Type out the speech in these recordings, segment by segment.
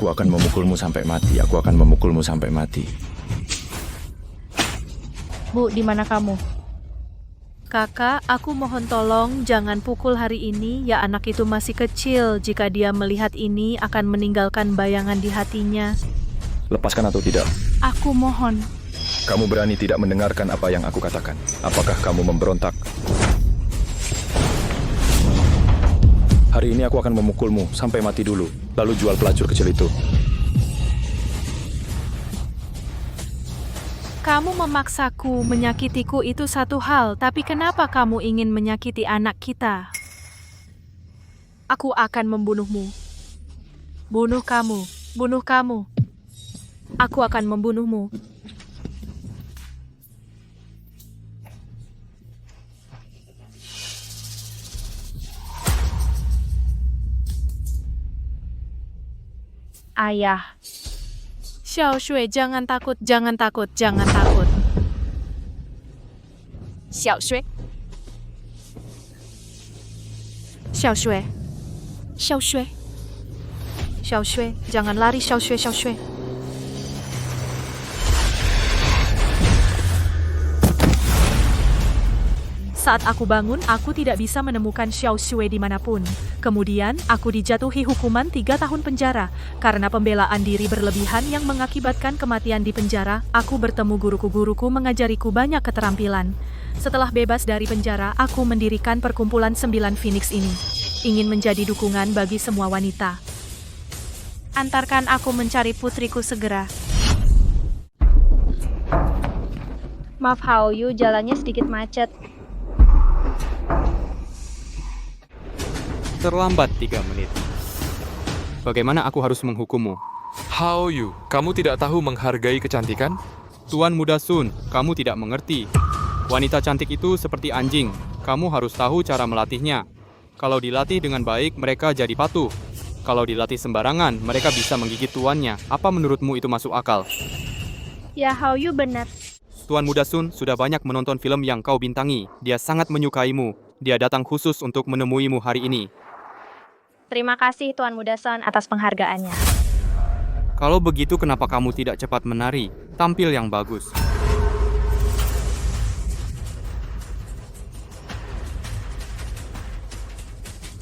Aku akan memukulmu sampai mati. Aku akan memukulmu sampai mati. Bu, di mana kamu? Kakak, aku mohon tolong jangan pukul hari ini, ya anak itu masih kecil. Jika dia melihat ini akan meninggalkan bayangan di hatinya. Lepaskan atau tidak? Aku mohon. Kamu berani tidak mendengarkan apa yang aku katakan? Apakah kamu memberontak? Hari ini aku akan memukulmu sampai mati dulu, lalu jual pelacur kecil itu. Kamu memaksaku menyakitiku itu satu hal, tapi kenapa kamu ingin menyakiti anak kita? Aku akan membunuhmu. Bunuh kamu, bunuh kamu. Aku akan membunuhmu. Ayah. Xiao Shui, jangan takut, jangan takut, jangan takut. Xiao Shui, Xiao Shui, Xiao Shui, Xiao Shui, jangan lari Xiao Shui, Xiao Shui. Saat aku bangun, aku tidak bisa menemukan Xiao Shui dimanapun. Kemudian, aku dijatuhi hukuman 3 tahun penjara. Karena pembelaan diri berlebihan yang mengakibatkan kematian di penjara, aku bertemu guruku mengajariku banyak keterampilan. Setelah bebas dari penjara, aku mendirikan perkumpulan 9 Phoenix ini. Ingin menjadi dukungan bagi semua wanita. Antarkan aku mencari putriku segera. Maaf Hao Yu, jalannya sedikit macet. Terlambat 3 menit. Bagaimana aku harus menghukummu? Hao Yu, kamu tidak tahu menghargai kecantikan? Tuan Muda Sun, kamu tidak mengerti. Wanita cantik itu seperti anjing. Kamu harus tahu cara melatihnya. Kalau dilatih dengan baik, mereka jadi patuh. Kalau dilatih sembarangan, mereka bisa menggigit tuannya. Apa menurutmu itu masuk akal? Ya Hao Yu benar. Tuan Muda Sun sudah banyak menonton film yang kau bintangi. Dia sangat menyukaimu. Dia datang khusus untuk menemuimu hari ini. Terima kasih Tuan Muda Sun atas penghargaannya. Kalau begitu, kenapa kamu tidak cepat menari? Tampil yang bagus.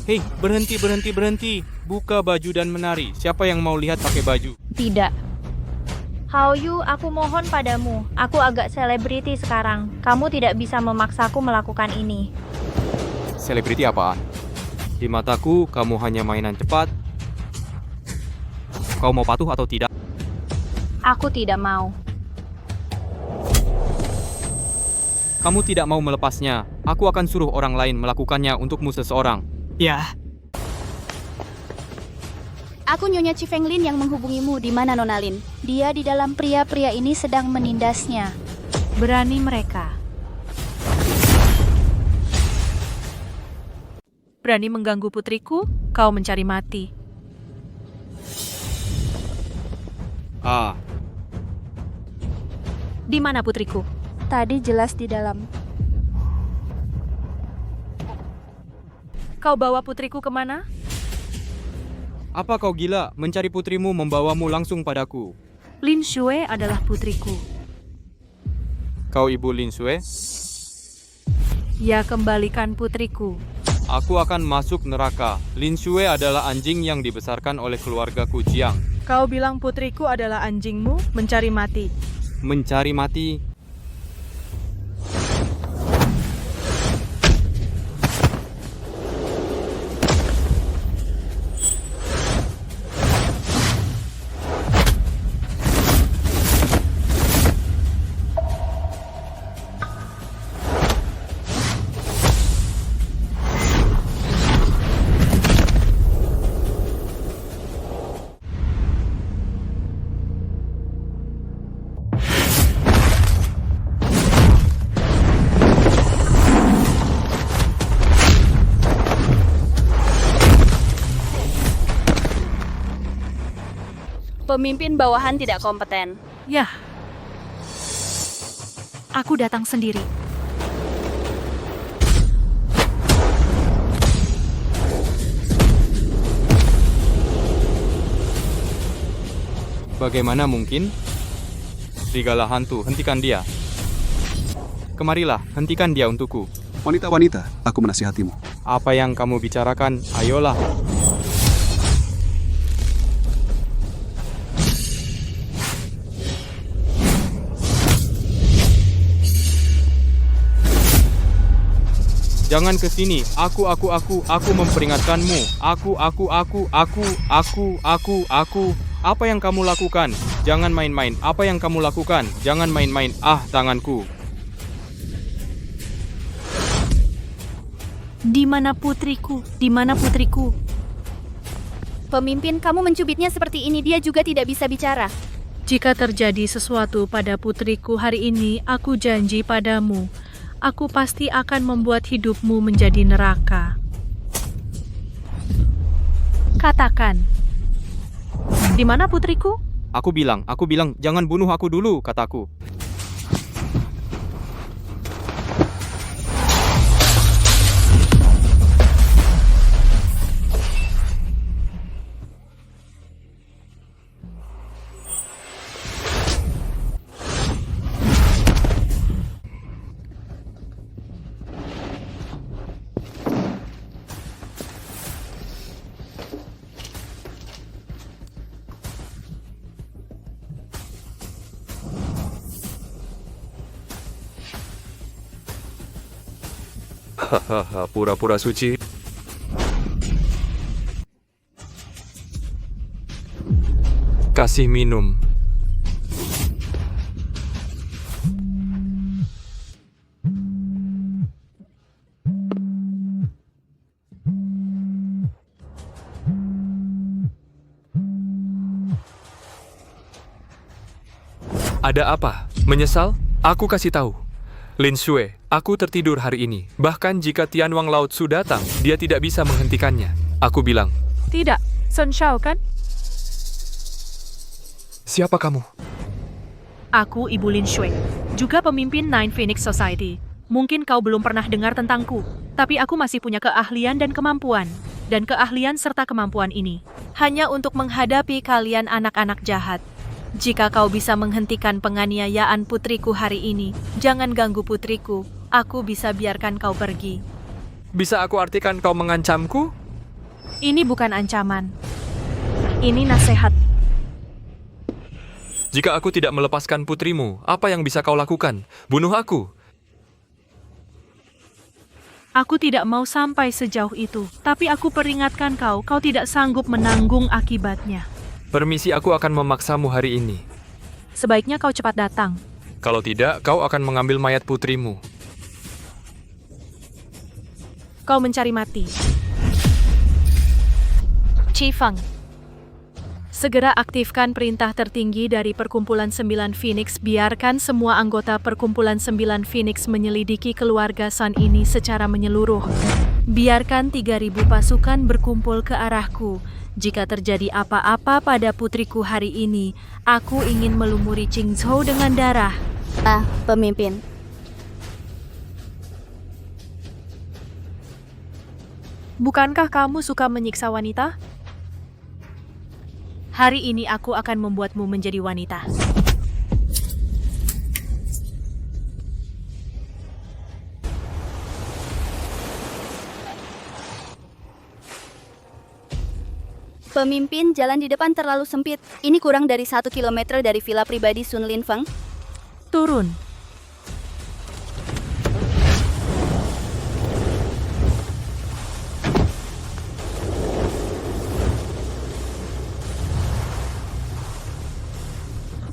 Hei, berhenti. Buka baju dan menari. Siapa yang mau lihat pakai baju? Tidak. Hao Yu, aku mohon padamu. Aku agak selebriti sekarang. Kamu tidak bisa memaksaku melakukan ini. Selebriti apaan? Di mataku, kamu hanya mainan cepat. Kau mau patuh atau tidak? Aku tidak mau. Kamu tidak mau melepasnya. Aku akan suruh orang lain melakukannya untukmu seseorang. Ya. aku Nyonya Chifenglin yang menghubungimu. Di mana Nona Lin? Dia di dalam. Pria-pria ini sedang menindasnya. Berani mereka. Berani mengganggu putriku, kau mencari mati. Di mana putriku? Tadi jelas di dalam. Kau bawa putriku kemana? Apa kau gila? Mencari putrimu membawamu langsung padaku. Lin Shui adalah putriku. Kau ibu Lin Shui? Ya, kembalikan putriku. Aku akan masuk neraka. Lin Shui adalah anjing yang dibesarkan oleh keluarga Kujiang. Kau bilang putriku adalah anjingmu, mencari mati. Mencari mati? Pemimpin bawahan tidak kompeten. Yah. Aku datang sendiri. Bagaimana mungkin? Serigala hantu, hentikan dia. Kemarilah, hentikan dia untukku. Wanita-wanita, aku menasihatimu. Apa yang kamu bicarakan, ayolah. Jangan ke sini. Aku memperingatkanmu. Aku. Apa yang kamu lakukan? Jangan main-main. Apa yang kamu lakukan? Jangan main-main. Ah, tanganku. Di mana putriku? Di mana putriku? Pemimpin, kamu mencubitnya seperti ini, dia juga tidak bisa bicara. Jika terjadi sesuatu pada putriku hari ini, aku janji padamu, aku pasti akan membuat hidupmu menjadi neraka. Katakan, di mana putriku? Aku bilang, jangan bunuh aku dulu, kataku. Hahaha, pura-pura suci. Kasih minum. Ada apa? Menyesal? Aku kasih tahu. Lin Xue, aku tertidur hari ini. Bahkan jika Tianwang Lao Tzu datang, dia tidak bisa menghentikannya. Aku bilang, Tidak, Sun Shao kan? siapa kamu? Aku Ibu Lin Xue, juga pemimpin Nine Phoenix Society. Mungkin kau belum pernah dengar tentangku, tapi aku masih punya keahlian dan kemampuan. Dan keahlian serta kemampuan ini hanya untuk menghadapi kalian anak-anak jahat. Jika kau bisa menghentikan penganiayaan putriku hari ini, jangan ganggu putriku. Aku bisa biarkan kau pergi. Bisa aku artikan kau mengancamku? Ini bukan ancaman. Ini nasihat. Jika aku tidak melepaskan putrimu, apa yang bisa kau lakukan? Bunuh aku. Aku tidak mau sampai sejauh itu, tapi aku peringatkan kau, kau tidak sanggup menanggung akibatnya. Permisi, aku akan memaksamu hari ini. Sebaiknya kau cepat datang. Kalau tidak, kau akan mengambil mayat putrimu. Kau mencari mati. Chi Feng, segera aktifkan perintah tertinggi dari Perkumpulan 9 Phoenix. Biarkan semua anggota Perkumpulan 9 Phoenix menyelidiki keluarga Sun ini secara menyeluruh. Biarkan 3.000 pasukan berkumpul ke arahku. Jika terjadi apa-apa pada putriku hari ini, aku ingin melumuri Qingzhou dengan darah. Pemimpin. Bukankah kamu suka menyiksa wanita? Hari ini aku akan membuatmu menjadi wanita. Pemimpin, jalan di depan terlalu sempit. Ini kurang dari 1 kilometer dari villa pribadi Sun Lin Feng. Turun.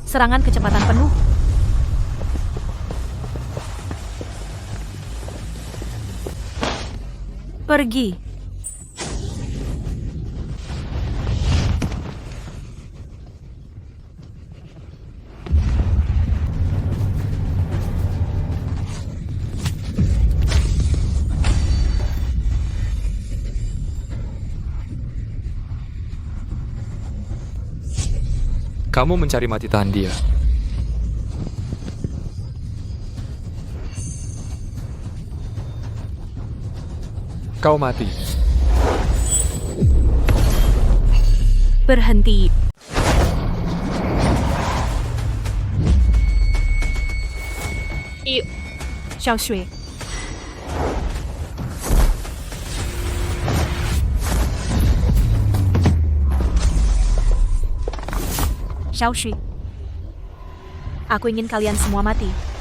Serangan kecepatan penuh. Pergi. Kamu mencari mati tahan dia. Kau mati. Berhenti. Xiao Shui. Xiao Shui. Aku ingin kalian semua mati.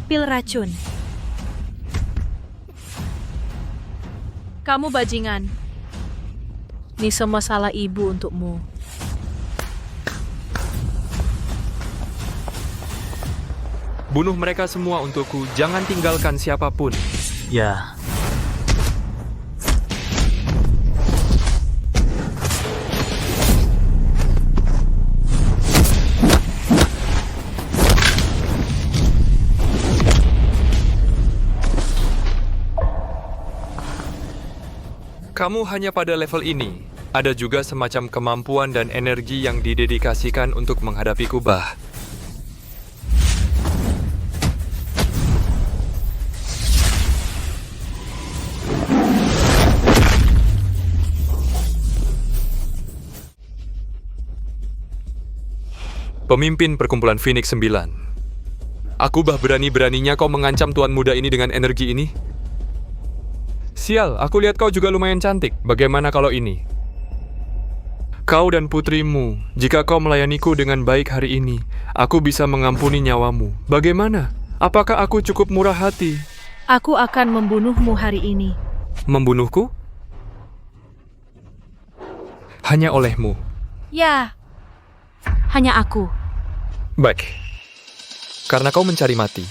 Pil racun. Kamu bajingan. Ini semua salah ibu untukmu. Bunuh mereka semua untukku, jangan tinggalkan siapapun. Ya, Kamu hanya pada level ini. Ada juga semacam kemampuan dan energi yang didedikasikan untuk menghadapi kubah. Pemimpin Perkumpulan Phoenix 9. Aku bah berani-beraninya kau mengancam tuan muda ini dengan energi ini? Sial, aku lihat kau juga lumayan cantik. Bagaimana kalau ini? Kau dan putrimu, jika kau melayaniku dengan baik hari ini, aku bisa mengampuni nyawamu. Bagaimana? Apakah aku cukup murah hati? Aku akan membunuhmu hari ini. Membunuhku? Hanya olehmu. Ya, hanya aku. Baik. Karena kau mencari mati,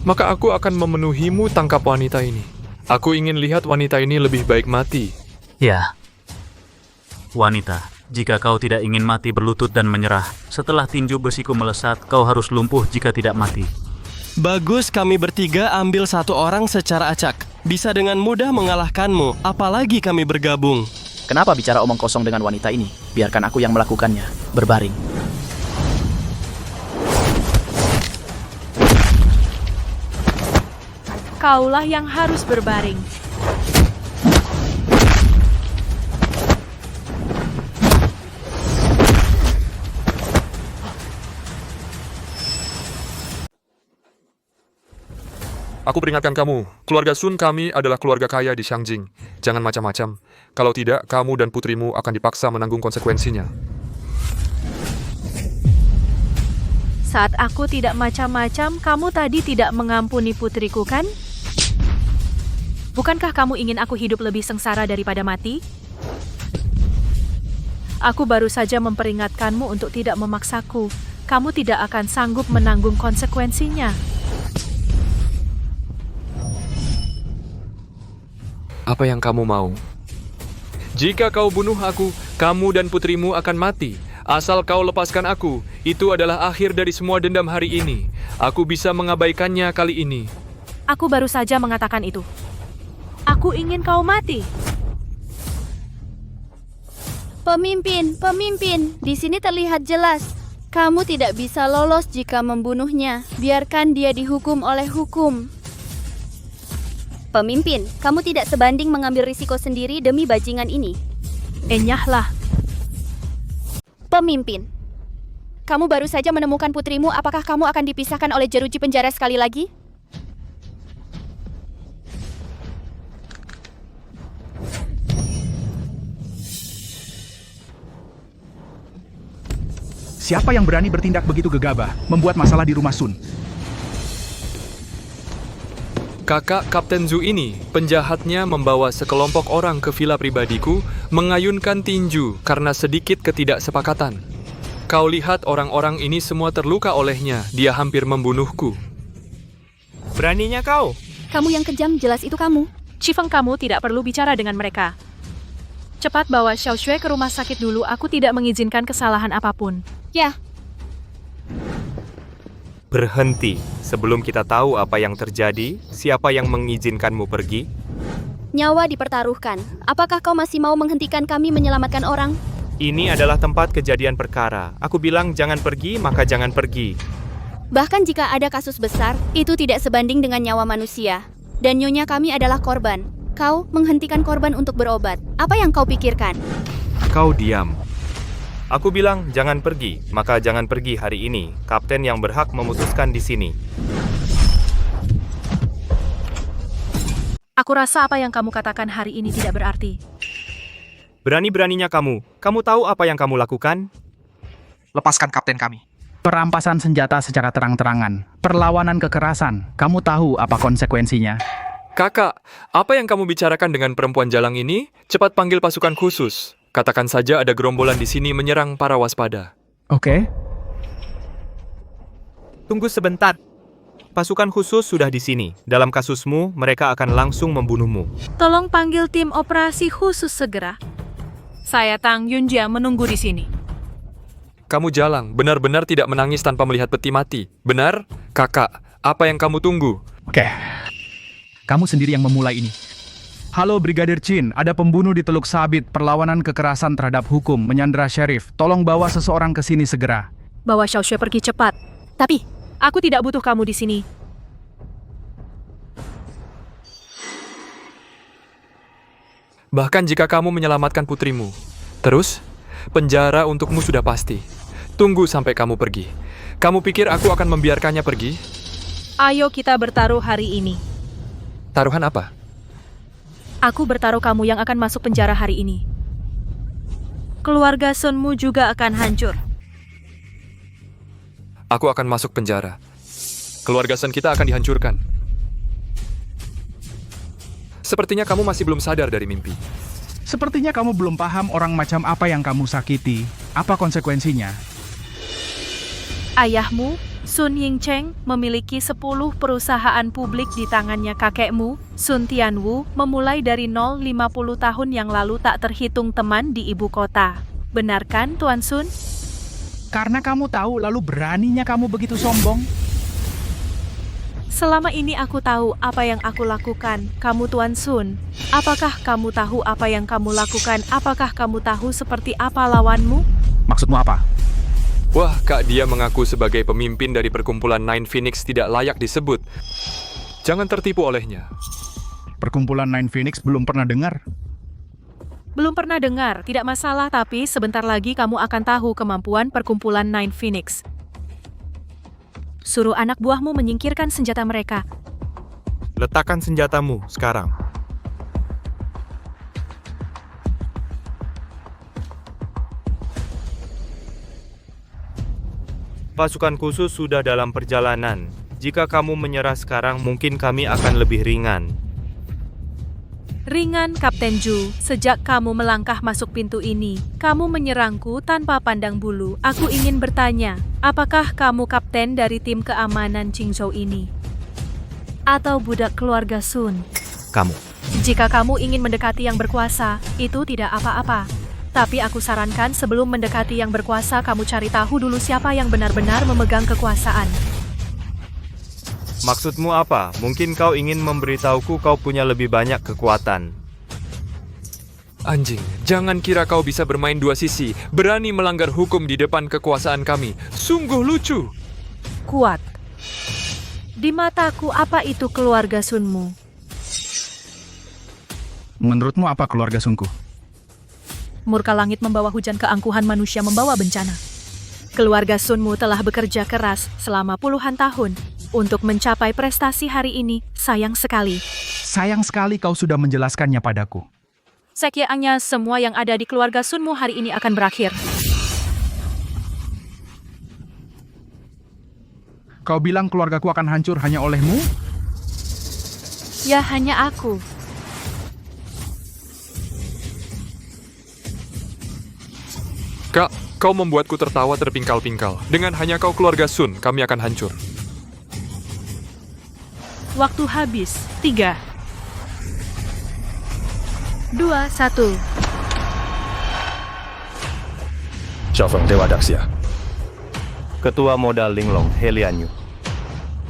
maka aku akan memenuhimu tangkap wanita ini. Aku ingin lihat wanita ini lebih baik mati. ya. Wanita, jika kau tidak ingin mati berlutut dan menyerah, setelah tinju besiku melesat, kau harus lumpuh jika tidak mati. Bagus, kami bertiga ambil satu orang secara acak. Bisa dengan mudah mengalahkanmu, apalagi kami bergabung. Kenapa bicara omong kosong dengan wanita ini? Biarkan aku yang melakukannya. Berbaring. Kaulah yang harus berbaring. Aku peringatkan kamu, keluarga Sun kami adalah keluarga kaya di Xiangjing. Jangan macam-macam. Kalau tidak, kamu dan putrimu akan dipaksa menanggung konsekuensinya. Saat aku tidak macam-macam, kamu tadi tidak mengampuni putriku, kan? Bukankah kamu ingin aku hidup lebih sengsara daripada mati? Aku baru saja memperingatkanmu untuk tidak memaksaku. Kamu tidak akan sanggup menanggung konsekuensinya. Apa yang kamu mau? Jika kau bunuh aku, kamu dan putrimu akan mati. Asal kau lepaskan aku, itu adalah akhir dari semua dendam hari ini. Aku bisa mengabaikannya kali ini. Aku baru saja mengatakan itu. Aku ingin kau mati. Pemimpin, di sini terlihat jelas. Kamu tidak bisa lolos jika membunuhnya. Biarkan dia dihukum oleh hukum. Pemimpin, kamu tidak sebanding mengambil risiko sendiri demi bajingan ini. Enyahlah. Pemimpin, kamu baru saja menemukan putrimu. Apakah kamu akan dipisahkan oleh jeruji penjara sekali lagi? Siapa yang berani bertindak begitu gegabah, membuat masalah di rumah Sun? Kakak Kapten Zhu ini, penjahatnya membawa sekelompok orang ke villa pribadiku, mengayunkan tinju karena sedikit ketidaksepakatan. Kau lihat orang-orang ini semua terluka olehnya, dia hampir membunuhku. Beraninya kau? Kamu yang kejam, jelas itu kamu. Chifeng, kamu tidak perlu bicara dengan mereka. Cepat bawa Xiao Shui ke rumah sakit dulu, aku tidak mengizinkan kesalahan apapun. Ya, Berhenti. Sebelum kita tahu apa yang terjadi, siapa yang mengizinkanmu pergi? Nyawa dipertaruhkan. Apakah kau masih mau menghentikan kami menyelamatkan orang? Ini adalah tempat kejadian perkara. Aku bilang jangan pergi, maka jangan pergi. Bahkan jika ada kasus besar, itu tidak sebanding dengan nyawa manusia. Dan nyonya kami adalah korban. Kau menghentikan korban untuk berobat. Apa yang kau pikirkan? Kau diam. Aku bilang jangan pergi, maka jangan pergi hari ini. Kapten yang berhak memutuskan di sini. Aku rasa apa yang kamu katakan hari ini tidak berarti. Berani-beraninya kamu. Kamu tahu apa yang kamu lakukan? Lepaskan kapten kami. Perampasan senjata secara terang-terangan. Perlawanan kekerasan. Kamu tahu apa konsekuensinya? Kakak, apa yang kamu bicarakan dengan perempuan jalang ini? Cepat panggil pasukan khusus. Katakan saja ada gerombolan di sini menyerang para waspada. Oke. Tunggu sebentar. Pasukan khusus sudah di sini. Dalam kasusmu, mereka akan langsung membunuhmu. Tolong panggil tim operasi khusus segera. Saya Tang Yunjia menunggu di sini. Kamu jalang, benar-benar tidak menangis tanpa melihat peti mati. Benar? Kakak, apa yang kamu tunggu? Oke. Kamu sendiri yang memulai ini. Halo Brigadir Chin, ada pembunuh di Teluk Sabit, perlawanan kekerasan terhadap hukum, menyandera sheriff. Tolong bawa seseorang ke sini segera. Bawa Xiao Xue pergi cepat. Tapi, aku tidak butuh kamu di sini. Bahkan jika kamu menyelamatkan putrimu. Terus, penjara untukmu sudah pasti. Tunggu sampai kamu pergi. Kamu pikir aku akan membiarkannya pergi? Ayo kita bertaruh hari ini. Taruhan apa? Aku bertaruh kamu yang akan masuk penjara hari ini. Keluarga Sunmu juga akan hancur. Aku akan masuk penjara. Keluarga Sun kita akan dihancurkan. Sepertinya kamu masih belum sadar dari mimpi. Sepertinya kamu belum paham orang macam apa yang kamu sakiti. Apa konsekuensinya? Ayahmu, Sun Yingcheng, memiliki 10 perusahaan publik di tangannya. Kakekmu, Sun Tianwu, memulai dari 0 50 tahun yang lalu tak terhitung teman di ibu kota. Benar kan, Tuan Sun? Karena kamu tahu, lalu beraninya kamu begitu sombong? Selama ini aku tahu apa yang aku lakukan. Kamu Tuan Sun, apakah kamu tahu apa yang kamu lakukan? Apakah kamu tahu seperti apa lawanmu? Maksudmu apa? Wah, Kak, dia mengaku sebagai pemimpin dari perkumpulan Nine Phoenix tidak layak disebut. Jangan tertipu olehnya. Perkumpulan Nine Phoenix belum pernah dengar. Belum pernah dengar, tidak masalah, tapi sebentar lagi kamu akan tahu kemampuan perkumpulan Nine Phoenix. Suruh anak buahmu menyingkirkan senjata mereka. Letakkan senjatamu sekarang. Pasukan khusus sudah dalam perjalanan. Jika kamu menyerah sekarang, mungkin kami akan lebih ringan. Ringan, Kapten Zhu. Sejak kamu melangkah masuk pintu ini, kamu menyerangku tanpa pandang bulu. Aku ingin bertanya, apakah kamu kapten dari tim keamanan Qingzhou ini? Atau budak keluarga Sun? Kamu. Jika kamu ingin mendekati yang berkuasa, itu tidak apa-apa. Tapi aku sarankan sebelum mendekati yang berkuasa, kamu cari tahu dulu siapa yang benar-benar memegang kekuasaan. Maksudmu apa? Mungkin kau ingin memberitahuku kau punya lebih banyak kekuatan. Anjing, jangan kira kau bisa bermain dua sisi, berani melanggar hukum di depan kekuasaan kami. Sungguh lucu. Kuat. Di mataku, apa itu keluarga Sunmu? Menurutmu apa keluarga Sunku? Murka langit membawa hujan, keangkuhan manusia membawa bencana. Keluarga Sunmu telah bekerja keras selama puluhan tahun untuk mencapai prestasi hari ini. Sayang sekali. Sayang sekali kau sudah menjelaskannya padaku. Sekiannya semua yang ada di keluarga Sunmu hari ini akan berakhir. Kau bilang keluargaku akan hancur hanya olehmu? Ya, hanya aku. Kak, kau membuatku tertawa terpingkal-pingkal. Dengan hanya kau keluarga Sun, kami akan hancur. Waktu habis. 3, 2, 1. Xiaofeng, Dewa Daxia. Ketua Modal Linglong, He Lianyu.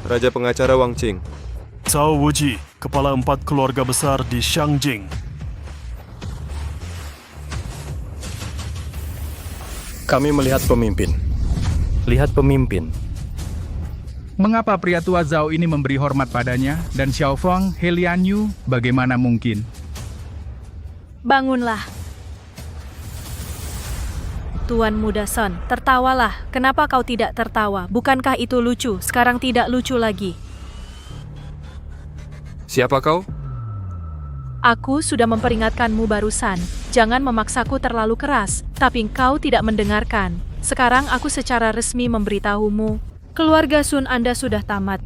Raja pengacara Wang Qing. Cao Wuji. kepala 4 keluarga besar di Shangjing. Kami melihat pemimpin. Lihat pemimpin. Mengapa pria tua Zhao ini memberi hormat padanya dan Xiaofeng, He Lianyu bagaimana mungkin? Bangunlah. Tuan Muda Son, tertawalah. Kenapa kau tidak tertawa? Bukankah itu lucu? Sekarang tidak lucu lagi. Siapa kau? Aku sudah memperingatkanmu barusan. Jangan memaksaku terlalu keras. Tapi kau tidak mendengarkan. Sekarang aku secara resmi memberitahumu. Keluarga Sun Anda sudah tamat.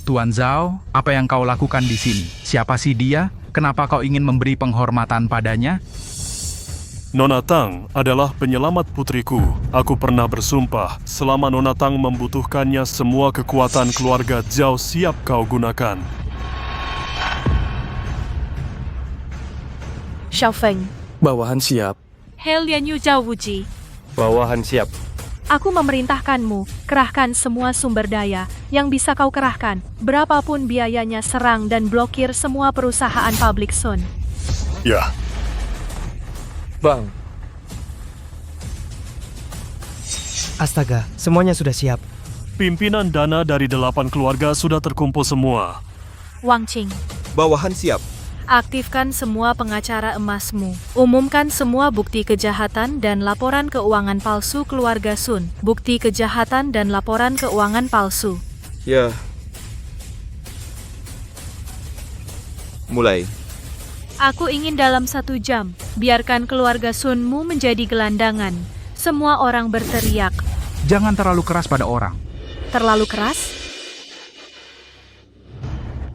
Tuan Zhao, apa yang kau lakukan di sini? Siapa sih dia? Kenapa kau ingin memberi penghormatan padanya? Nona Tang adalah penyelamat putriku. Aku pernah bersumpah, selama Nona Tang membutuhkannya, semua kekuatan keluarga Zhao siap kau gunakan. Xiaofeng, Bawahan siap. He Lianyu Zhao Wuji. Bawahan siap. Aku memerintahkanmu, kerahkan semua sumber daya yang bisa kau kerahkan. Berapapun biayanya, serang dan blokir semua perusahaan publik Sun. Ya. Bang. Astaga, semuanya sudah siap. Pimpinan dana dari 8 keluarga sudah terkumpul semua. Wang Qing, Bawahan siap. aktifkan semua pengacara emasmu. Umumkan semua bukti kejahatan dan laporan keuangan palsu keluarga Sun. Bukti kejahatan dan laporan keuangan palsu. Ya. Mulai. Aku ingin dalam 1 jam, biarkan keluarga Sunmu menjadi gelandangan. Semua orang berteriak. Jangan terlalu keras pada orang. Terlalu keras?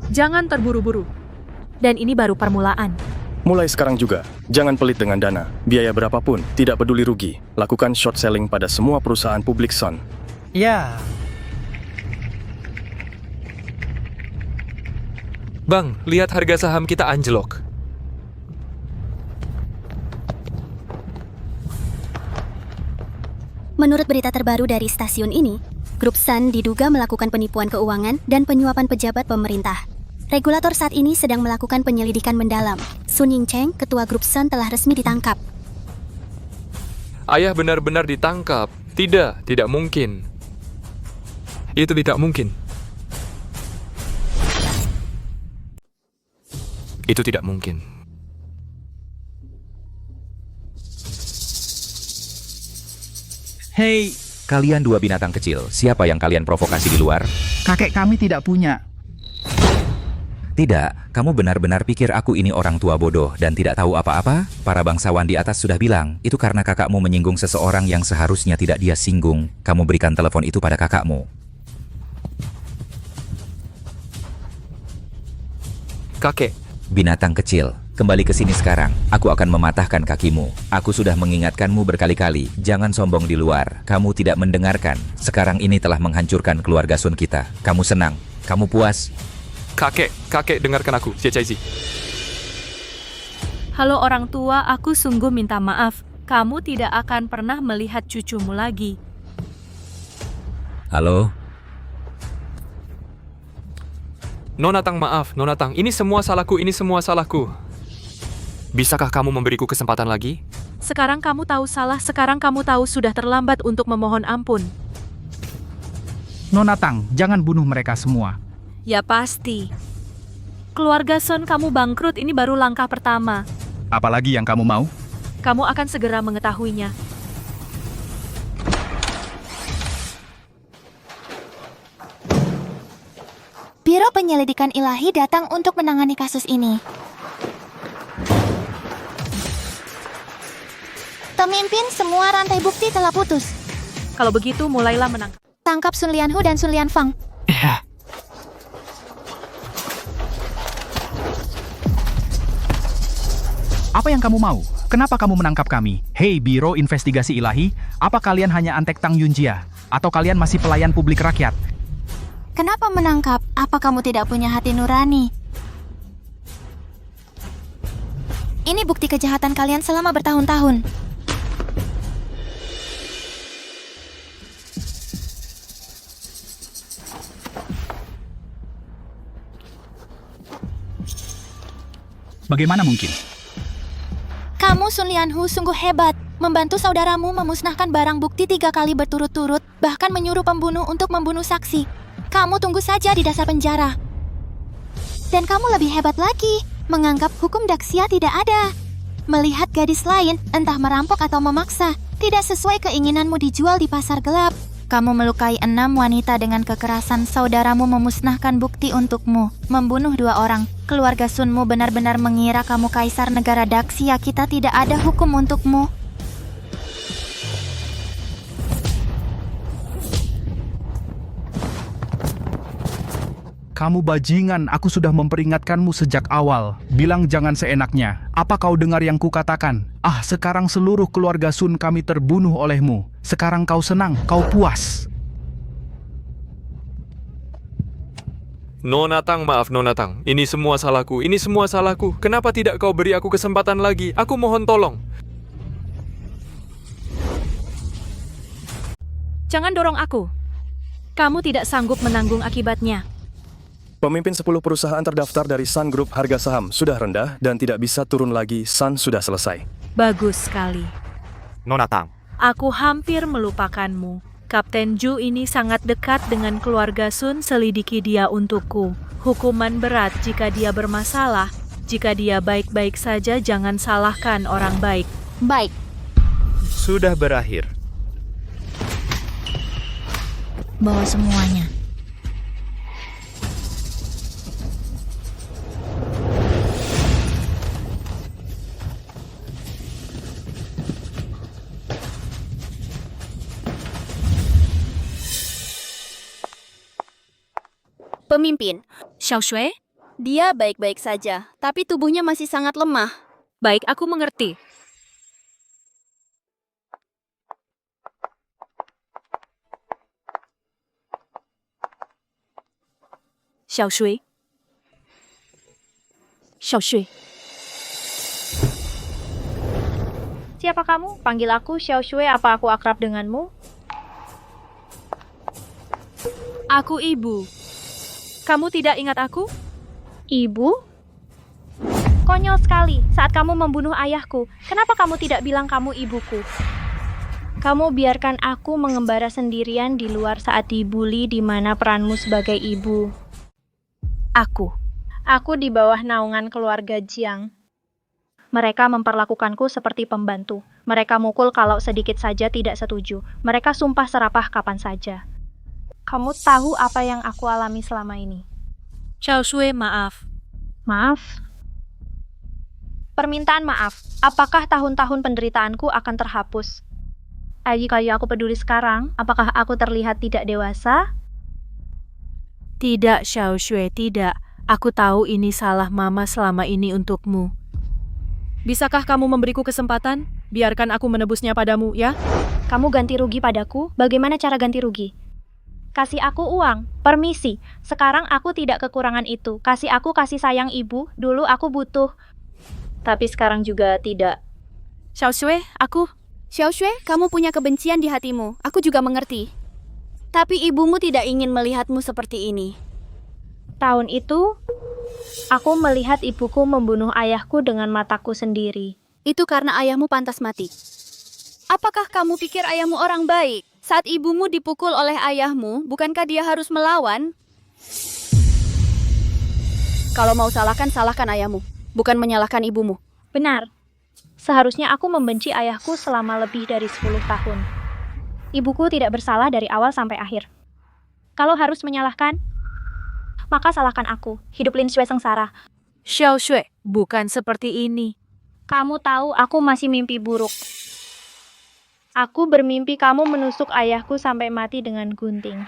Jangan terburu-buru. Dan ini baru permulaan. Mulai sekarang juga, jangan pelit dengan dana. Biaya berapapun, tidak peduli rugi. Lakukan short selling pada semua perusahaan publik Sun. Ya, Bang, lihat harga saham kita anjlok. Menurut berita terbaru dari stasiun ini, Grup Sun diduga melakukan penipuan keuangan dan penyuapan pejabat pemerintah. Regulator saat ini sedang melakukan penyelidikan mendalam. Sun Yingcheng, ketua Grup Sun, telah resmi ditangkap. Ayah benar-benar ditangkap. Tidak mungkin. Itu tidak mungkin. Itu tidak mungkin. Hei, Kalian 2 binatang kecil, siapa yang kalian provokasi di luar? kakek kami tidak punya. Tidak, kamu benar-benar pikir aku ini orang tua bodoh dan tidak tahu apa-apa? Para bangsawan di atas sudah bilang, itu karena kakakmu menyinggung seseorang yang seharusnya tidak dia singgung. Kamu berikan telepon itu pada kakakmu. Kakek. Binatang kecil, kembali ke sini sekarang. Aku akan mematahkan kakimu. Aku sudah mengingatkanmu berkali-kali. Jangan sombong di luar. Kamu tidak mendengarkan. Sekarang ini telah menghancurkan keluarga Sun kita. Kamu senang? Kamu puas? Kakek, dengarkan aku, Jie. Halo orang tua, aku sungguh minta maaf. Kamu tidak akan pernah melihat cucumu lagi. Halo? Nona Tang, maaf, Nona Tang. Ini semua salahku. Bisakah kamu memberiku kesempatan lagi? Sekarang kamu tahu salah, sekarang kamu tahu sudah terlambat untuk memohon ampun. Nona Tang, jangan bunuh mereka semua. Ya pasti. Keluarga Sun kamu bangkrut, ini baru langkah pertama. Apalagi yang kamu mau? Kamu akan segera mengetahuinya. Biro Penyelidikan Ilahi datang untuk menangani kasus ini. Pemimpin, semua rantai bukti telah putus. Kalau begitu, mulailah menangkap. Tangkap Sun Lianhu dan Sun Lianfeng. Apa yang kamu mau? Kenapa kamu menangkap kami? Hei, Biro Investigasi Ilahi, apa kalian hanya antek Tang Yunjia? Atau kalian masih pelayan publik rakyat? Kenapa menangkap? Apa kamu tidak punya hati nurani? Ini bukti kejahatan kalian selama bertahun-tahun. Bagaimana mungkin? Kamu Sun Lianhu sungguh hebat. Membantu saudaramu memusnahkan barang bukti 3 kali berturut-turut, bahkan menyuruh pembunuh untuk membunuh saksi. Kamu tunggu saja di dasar penjara. Dan kamu lebih hebat lagi, menganggap hukum Daxia tidak ada. Melihat gadis lain, entah merampok atau memaksa, tidak sesuai keinginanmu dijual di pasar gelap. Kamu melukai 6 wanita dengan kekerasan, saudaramu memusnahkan bukti untukmu, membunuh 2 orang. Keluarga Sunmu benar-benar mengira kamu kaisar negara Daxia. Kita tidak ada hukum untukmu. Kamu bajingan, aku sudah memperingatkanmu sejak awal. Bilang jangan seenaknya. Apa kau dengar yang kukatakan? Ah, sekarang seluruh keluarga Sun kami terbunuh olehmu. Sekarang kau senang, kau puas. Nona Tang, maaf Nona Tang. Ini semua salahku, ini semua salahku. Kenapa tidak kau beri aku kesempatan lagi? Aku mohon tolong. Jangan dorong aku. Kamu tidak sanggup menanggung akibatnya. Pemimpin 10 perusahaan terdaftar dari Sun Group harga saham sudah rendah dan tidak bisa turun lagi. Sun sudah selesai. Bagus sekali. Nona Tang. Aku hampir melupakanmu. Kapten Zhu ini sangat dekat dengan keluarga Sun, selidiki dia untukku. Hukuman berat jika dia bermasalah. Jika dia baik-baik saja, jangan salahkan orang baik. Baik. Sudah berakhir. Bawa semuanya. Pemimpin, Xiao Shui? dia baik-baik saja, tapi tubuhnya masih sangat lemah. Baik, aku mengerti. Xiao Shui. Xiao Shui. Siapa kamu? Panggil aku Xiao Shui, apa aku akrab denganmu? Aku ibu. Kamu tidak ingat aku? Ibu? Konyol sekali, saat kamu membunuh ayahku, kenapa kamu tidak bilang kamu ibuku? Kamu biarkan aku mengembara sendirian di luar saat dibully, di mana peranmu sebagai ibu. Aku di bawah naungan keluarga Jiang. Mereka memperlakukanku seperti pembantu. Mereka mukul kalau sedikit saja tidak setuju. Mereka sumpah serapah kapan saja. Kamu tahu apa yang aku alami selama ini? Xiao Shui, maaf. Maaf? Permintaan maaf. Apakah tahun-tahun penderitaanku akan terhapus? Jika aku peduli sekarang, apakah aku terlihat tidak dewasa? Tidak, Xiao Shui, tidak. Aku tahu ini salah Mama selama ini untukmu. Bisakah kamu memberiku kesempatan? Biarkan aku menebusnya padamu, ya? Kamu ganti rugi padaku? Bagaimana cara ganti rugi? Kasih aku uang, permisi. Sekarang aku tidak kekurangan itu. Kasih aku kasih sayang ibu, dulu aku butuh. Tapi sekarang juga tidak. Xiao Shui, aku... Xiao Shui, kamu punya kebencian di hatimu. Aku juga mengerti. Tapi ibumu tidak ingin melihatmu seperti ini. Tahun itu, aku melihat ibuku membunuh ayahku dengan mataku sendiri. Itu karena ayahmu pantas mati. Apakah kamu pikir ayahmu orang baik? Saat ibumu dipukul oleh ayahmu, bukankah dia harus melawan? Kalau mau salahkan, salahkan ayahmu, bukan menyalahkan ibumu. Benar. Seharusnya aku membenci ayahku selama lebih dari 10 tahun. Ibuku tidak bersalah dari awal sampai akhir. Kalau harus menyalahkan, maka salahkan aku. Hidup Lin Shui sengsara. Xiao Shui, bukan seperti ini. Kamu tahu aku masih mimpi buruk. Aku bermimpi kamu menusuk ayahku sampai mati dengan gunting.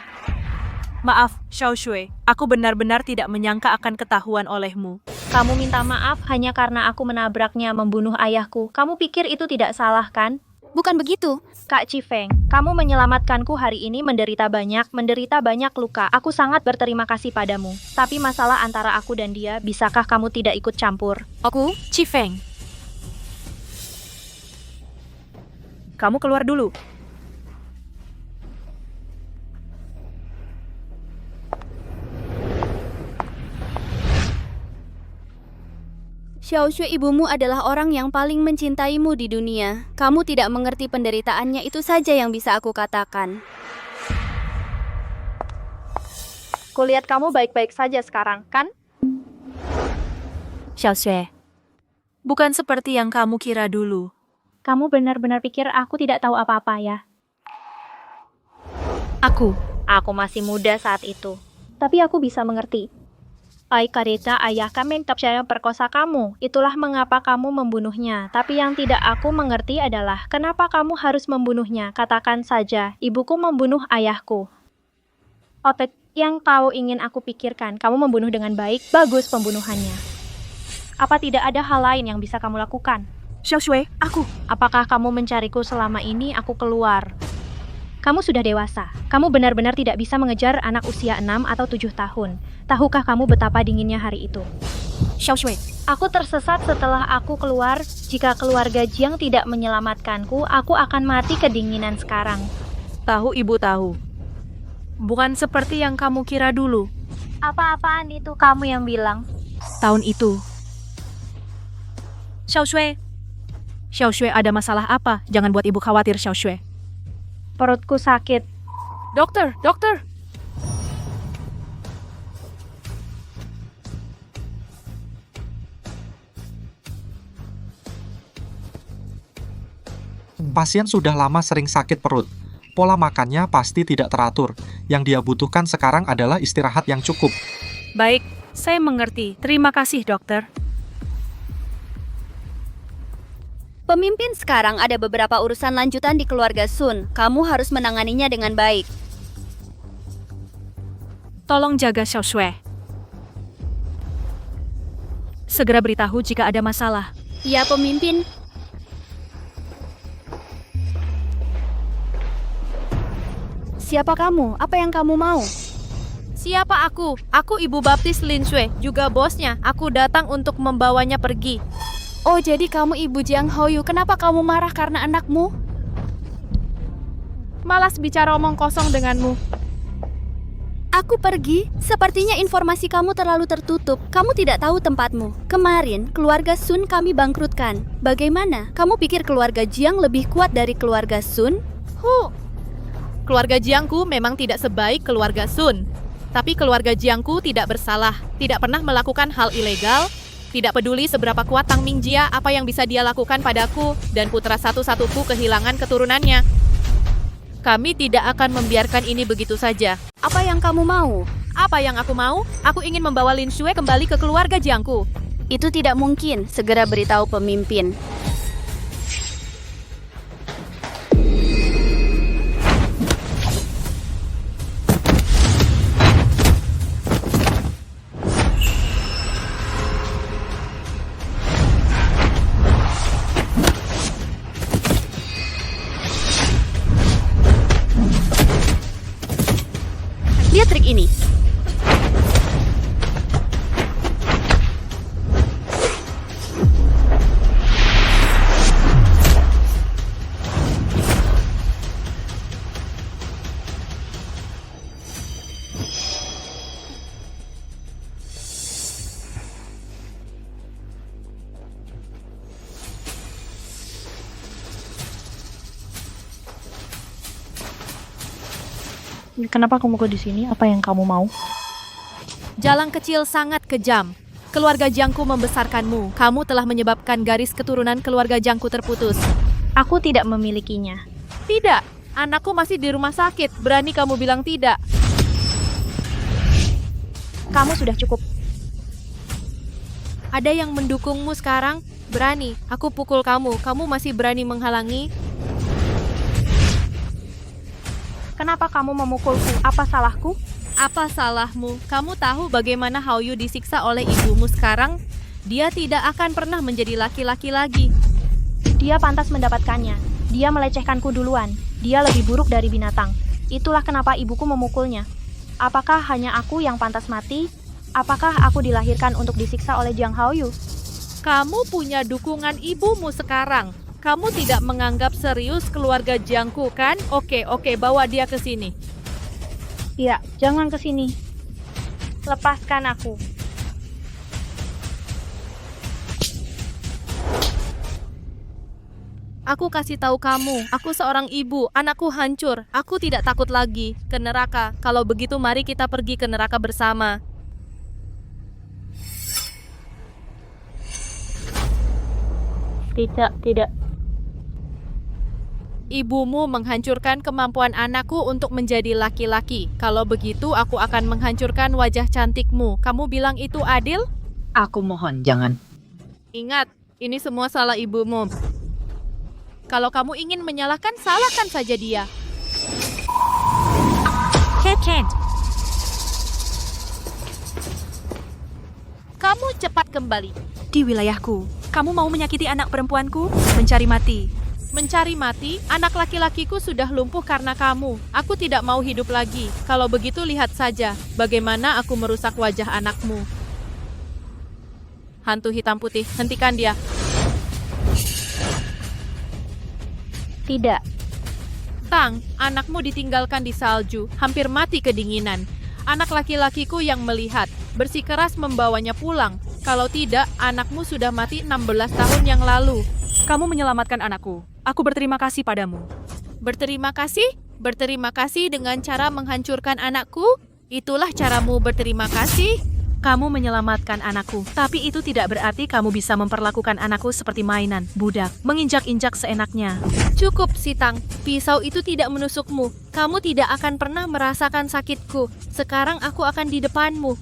Maaf, Xiao Shui. Aku benar-benar tidak menyangka akan ketahuan olehmu. Kamu minta maaf hanya karena aku menabraknya membunuh ayahku. Kamu pikir itu tidak salah, kan? Bukan begitu. Kak Chifeng, kamu menyelamatkanku hari ini menderita banyak luka. Aku sangat berterima kasih padamu. Tapi masalah antara aku dan dia, bisakah kamu tidak ikut campur? Aku, Chifeng. Kamu keluar dulu. Xiaoxue ibumu adalah orang yang paling mencintaimu di dunia. Kamu tidak mengerti penderitaannya, itu saja yang bisa aku katakan. Kulihat kamu baik-baik saja sekarang, kan? Xiaoxue, bukan seperti yang kamu kira dulu. Kamu benar-benar pikir aku tidak tahu apa-apa ya? Aku masih muda saat itu. Tapi aku bisa mengerti. Karena ayah kami tak percaya perkosa kamu. Itulah mengapa kamu membunuhnya. Tapi yang tidak aku mengerti adalah kenapa kamu harus membunuhnya. Katakan saja, ibuku membunuh ayahku. Otek yang kau ingin aku pikirkan, kamu membunuh dengan baik, bagus pembunuhannya. Apa tidak ada hal lain yang bisa kamu lakukan? Xiaoxue, Apakah kamu mencariku selama ini aku keluar? Kamu sudah dewasa. Kamu benar-benar tidak bisa mengejar anak usia 6 atau 7 tahun. Tahukah kamu betapa dinginnya hari itu? Xiaoxue, Aku tersesat setelah aku keluar. Jika keluarga Jiang tidak menyelamatkanku, aku akan mati kedinginan sekarang. tahu ibu tahu. Bukan seperti yang kamu kira dulu. Apa-apaan itu kamu yang bilang? Tahun itu. Xiaoxue, ada masalah apa? Jangan buat ibu khawatir, Xiaoxue. Perutku sakit. Dokter! Pasien sudah lama sering sakit perut. Pola makannya pasti tidak teratur. Yang dia butuhkan sekarang adalah istirahat yang cukup. Baik, saya mengerti. Terima kasih, dokter. Pemimpin sekarang ada beberapa urusan lanjutan di keluarga Sun. Kamu harus menanganinya dengan baik. Tolong jaga Xiaoxue. Segera beritahu jika ada masalah. Ya, pemimpin. Siapa kamu? Apa yang kamu mau? Siapa aku? Aku Ibu Baptis Lin Shui, juga bosnya. Aku datang untuk membawanya pergi. Oh, jadi kamu Ibu Jiang Haoyu. Kenapa kamu marah karena anakmu? Malas bicara omong kosong denganmu. Aku pergi? Sepertinya informasi kamu terlalu tertutup. Kamu tidak tahu tempatmu. Kemarin, keluarga Sun kami bangkrutkan. Bagaimana? Kamu pikir keluarga Jiang lebih kuat dari keluarga Sun? Keluarga Jiangku memang tidak sebaik keluarga Sun. Tapi keluarga Jiangku tidak bersalah. Tidak pernah melakukan hal ilegal. Tidak peduli seberapa kuat Tang Mingjia, apa yang bisa dia lakukan padaku, dan putra satu-satuku kehilangan keturunannya. Kami tidak akan membiarkan ini begitu saja. Apa yang kamu mau? Apa yang aku mau? Aku ingin membawa Lin Shui kembali ke keluarga Jiangku. Itu tidak mungkin. Segera beritahu pemimpin. Lihat trik ini. Kenapa kamu kok di sini? Apa yang kamu mau? Jalan kecil sangat kejam. Keluarga Jiangku membesarkanmu. Kamu telah menyebabkan garis keturunan keluarga Jiangku terputus. Aku tidak memilikinya. Tidak, anakku masih di rumah sakit. Berani kamu bilang tidak? Kamu sudah cukup. Ada yang mendukungmu sekarang? Berani, aku pukul kamu. Kamu masih berani menghalangi? Kenapa kamu memukulku? Apa salahku? Apa salahmu? Kamu tahu bagaimana Haoyu disiksa oleh ibumu sekarang? Dia tidak akan pernah menjadi laki-laki lagi. Dia pantas mendapatkannya. Dia melecehkanku duluan. Dia lebih buruk dari binatang. Itulah kenapa ibuku memukulnya. Apakah hanya aku yang pantas mati? Apakah aku dilahirkan untuk disiksa oleh Jiang Haoyu? Kamu punya dukungan ibumu sekarang. Kamu tidak menganggap serius keluarga Jiangku, kan? Oke, bawa dia ke sini. Ya, jangan ke sini. Lepaskan aku. Aku kasih tahu kamu, aku seorang ibu, anakku hancur. Aku tidak takut lagi ke neraka. Kalau begitu mari kita pergi ke neraka bersama. Tidak. Ibumu menghancurkan kemampuan anakku untuk menjadi laki-laki. Kalau begitu aku akan menghancurkan wajah cantikmu. Kamu bilang itu adil? Aku mohon, jangan. Ingat, ini semua salah ibumu. Kalau kamu ingin menyalahkan, salahkan saja dia. Ken. Kamu cepat kembali. Di wilayahku, kamu mau menyakiti anak perempuanku? Mencari mati. Mencari mati? Anak laki-lakiku sudah lumpuh karena kamu. Aku tidak mau hidup lagi. Kalau begitu lihat saja bagaimana aku merusak wajah anakmu. Hantu hitam putih, hentikan dia. Tidak. Tang, anakmu ditinggalkan di salju, hampir mati kedinginan. Anak laki-lakiku yang melihat, bersikeras membawanya pulang. Kalau tidak, anakmu sudah mati 16 tahun yang lalu. Kamu menyelamatkan anakku. Aku berterima kasih padamu. Berterima kasih? Berterima kasih dengan cara menghancurkan anakku? Itulah caramu berterima kasih? Kamu menyelamatkan anakku, tapi itu tidak berarti kamu bisa memperlakukan anakku seperti mainan, budak, menginjak-injak seenaknya. Cukup, Sitang. Pisau itu tidak menusukmu. Kamu tidak akan pernah merasakan sakitku. Sekarang aku akan di depanmu.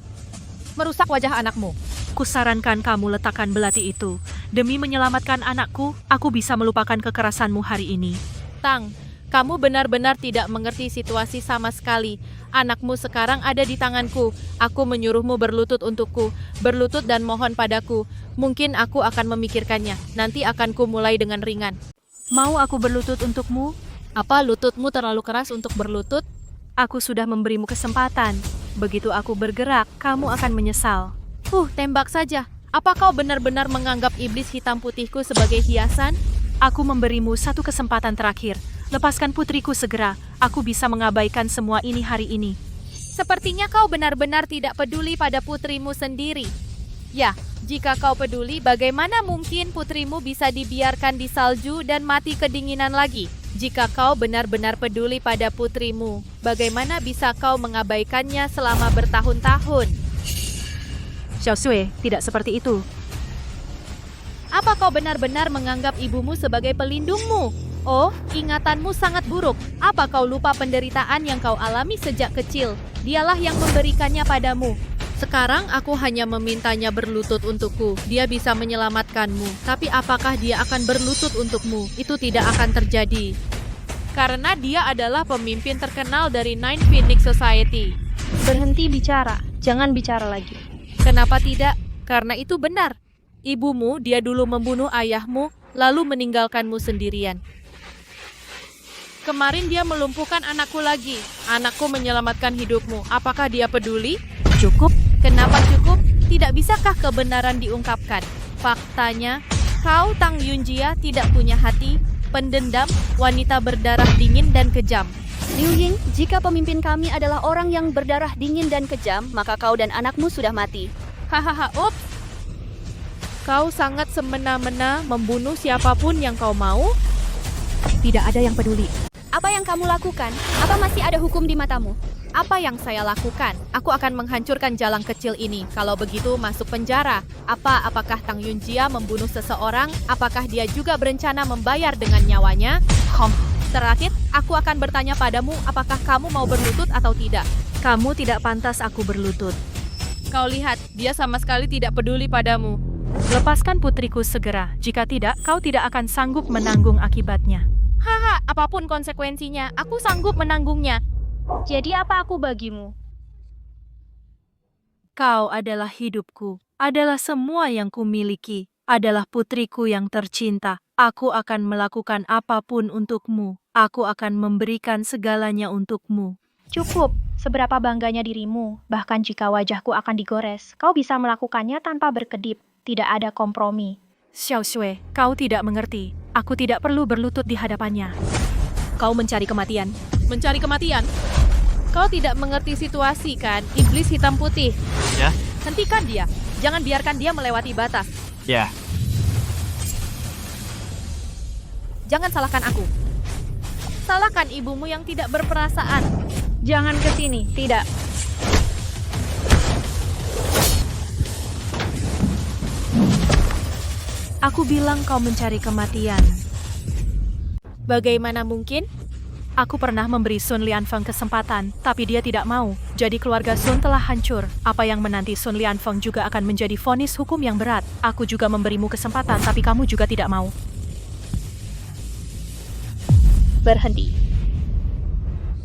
Merusak wajah anakmu. Kusarankan kamu letakkan belati itu. Demi menyelamatkan anakku, aku bisa melupakan kekerasanmu hari ini. Tang, kamu benar-benar tidak mengerti situasi sama sekali. Anakmu sekarang ada di tanganku. Aku menyuruhmu berlutut untukku. Berlutut dan mohon padaku. Mungkin aku akan memikirkannya. Nanti akan ku mulai dengan ringan. Mau aku berlutut untukmu? Apa lututmu terlalu keras untuk berlutut? Aku sudah memberimu kesempatan. Begitu aku bergerak, kamu akan menyesal. Tembak saja. Apa kau benar-benar menganggap iblis hitam putihku sebagai hiasan? Aku memberimu satu kesempatan terakhir. Lepaskan putriku segera. Aku bisa mengabaikan semua ini hari ini. Sepertinya kau benar-benar tidak peduli pada putrimu sendiri. Ya, jika kau peduli, bagaimana mungkin putrimu bisa dibiarkan di salju dan mati kedinginan lagi? Jika kau benar-benar peduli pada putrimu, bagaimana bisa kau mengabaikannya selama bertahun-tahun? Xiao Shui, tidak seperti itu. Apa kau benar-benar menganggap ibumu sebagai pelindungmu? Oh, ingatanmu sangat buruk. Apa kau lupa penderitaan yang kau alami sejak kecil? Dialah yang memberikannya padamu. Sekarang aku hanya memintanya berlutut untukku. Dia bisa menyelamatkanmu. Tapi apakah dia akan berlutut untukmu? Itu tidak akan terjadi. Karena dia adalah pemimpin terkenal dari Nine Phoenix Society. Berhenti bicara. Jangan bicara lagi. Kenapa tidak? Karena itu benar. Ibumu, dia dulu membunuh ayahmu, lalu meninggalkanmu sendirian. Kemarin dia melumpuhkan anakku lagi. Anakku menyelamatkan hidupmu. Apakah dia peduli? Cukup. Kenapa cukup? Tidak bisakah kebenaran diungkapkan? Faktanya, kau Tang Yunjia tidak punya hati, pendendam, wanita berdarah dingin dan kejam. Liu Ying, jika pemimpin kami adalah orang yang berdarah dingin dan kejam, maka kau dan anakmu sudah mati. Hahaha, ups. Kau sangat semena-mena membunuh siapapun yang kau mau? Tidak ada yang peduli. Apa yang kamu lakukan? Apa masih ada hukum di matamu? Apa yang saya lakukan? Aku akan menghancurkan jalan kecil ini. Kalau begitu, masuk penjara. Apakah Tang Yunjia membunuh seseorang? Apakah dia juga berencana membayar dengan nyawanya? Terakhir, aku akan bertanya padamu, apakah kamu mau berlutut atau tidak? Kamu tidak pantas aku berlutut. Kau lihat, dia sama sekali tidak peduli padamu. Lepaskan putriku segera. Jika tidak, kau tidak akan sanggup menanggung akibatnya. Haha, apapun konsekuensinya, aku sanggup menanggungnya. Jadi apa aku bagimu? Kau adalah hidupku, adalah semua yang kumiliki, adalah putriku yang tercinta. Aku akan melakukan apapun untukmu. Aku akan memberikan segalanya untukmu. Cukup. Seberapa bangganya dirimu, bahkan jika wajahku akan digores, kau bisa melakukannya tanpa berkedip. Tidak ada kompromi. Xiao Shui, kau tidak mengerti. Aku tidak perlu berlutut di hadapannya. Kau mencari kematian. Mencari kematian? Kau tidak mengerti situasi, kan? Iblis hitam putih. Ya? Hentikan dia. Jangan biarkan dia melewati batas. Ya. Jangan salahkan aku. Salahkan ibumu yang tidak berperasaan. Jangan ke sini, tidak. Aku bilang kau mencari kematian. Bagaimana mungkin? Aku pernah memberi Sun Lianfeng kesempatan, tapi dia tidak mau. Jadi keluarga Sun telah hancur. Apa yang menanti Sun Lianfeng juga akan menjadi vonis hukum yang berat. Aku juga memberimu kesempatan, tapi kamu juga tidak mau. Berhenti.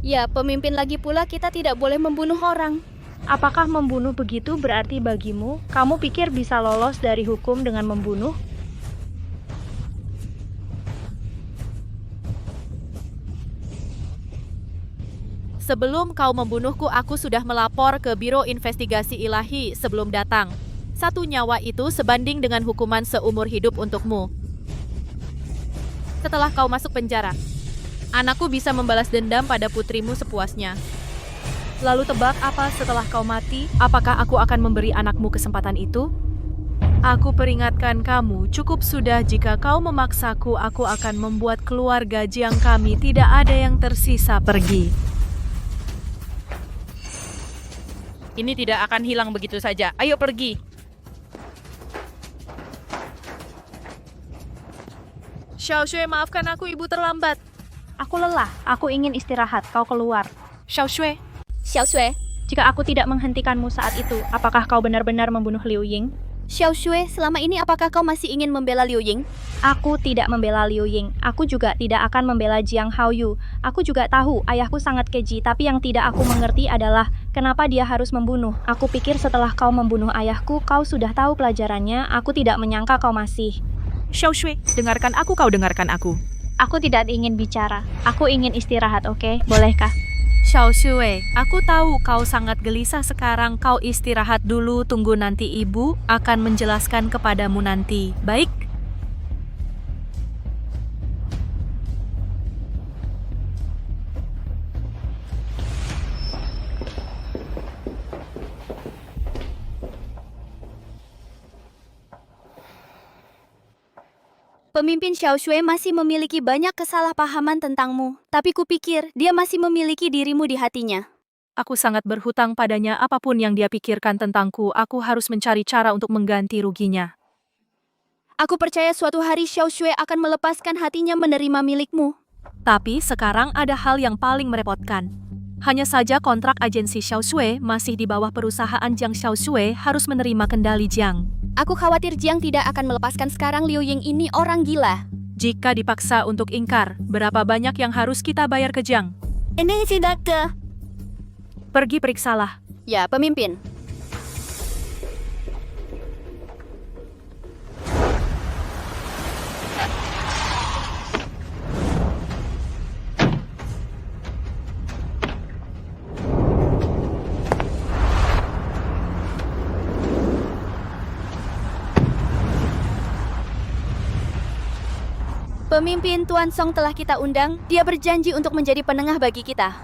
Ya, pemimpin lagi pula kita tidak boleh membunuh orang. Apakah membunuh begitu berarti bagimu? Kamu pikir bisa lolos dari hukum dengan membunuh? Sebelum kau membunuhku, aku sudah melapor ke Biro Investigasi Ilahi sebelum datang. 1 nyawa itu sebanding dengan hukuman seumur hidup untukmu. Setelah kau masuk penjara, anakku bisa membalas dendam pada putrimu sepuasnya. Lalu tebak apa setelah kau mati? Apakah aku akan memberi anakmu kesempatan itu? Aku peringatkan kamu, cukup sudah jika kau memaksaku, aku akan membuat keluarga Jiang kami tidak ada yang tersisa pergi. Ini tidak akan hilang begitu saja. Ayo pergi. Xiao Shui, maafkan aku, ibu terlambat. Aku lelah. Aku ingin istirahat. Kau keluar. Xiao Shui. Xiao Shui. Jika aku tidak menghentikanmu saat itu, apakah kau benar-benar membunuh Liu Ying? Xiao Shui, selama ini apakah kau masih ingin membela Liu Ying? Aku tidak membela Liu Ying. Aku juga tidak akan membela Jiang Haoyu. Aku juga tahu ayahku sangat keji, tapi yang tidak aku mengerti adalah kenapa dia harus membunuh. Aku pikir setelah kau membunuh ayahku, kau sudah tahu pelajarannya. Aku tidak menyangka kau masih. Xiao Shui, dengarkan aku, kau dengarkan aku. Aku tidak ingin bicara. Aku ingin istirahat, oke? Bolehkah? Xiao Shui, aku tahu kau sangat gelisah sekarang. Kau istirahat dulu, tunggu nanti ibu akan menjelaskan kepadamu nanti. Baik? Pemimpin Xiao Shui masih memiliki banyak kesalahpahaman tentangmu, tapi kupikir dia masih memiliki dirimu di hatinya. Aku sangat berhutang padanya, apapun yang dia pikirkan tentangku, aku harus mencari cara untuk mengganti ruginya. Aku percaya suatu hari Xiao Shui akan melepaskan hatinya menerima milikmu. Tapi sekarang ada hal yang paling merepotkan. Hanya saja kontrak agensi Xiao Shui masih di bawah perusahaan Jiang Xiao Shui harus menerima kendali Jiang. Aku khawatir Jiang tidak akan melepaskan sekarang. Liu Ying ini orang gila. Jika dipaksa untuk ingkar, berapa banyak yang harus kita bayar ke Jiang? Ini tidak ke... Pergi periksalah. Ya, pemimpin. Pemimpin Tuan Song telah kita undang. Dia berjanji untuk menjadi penengah bagi kita.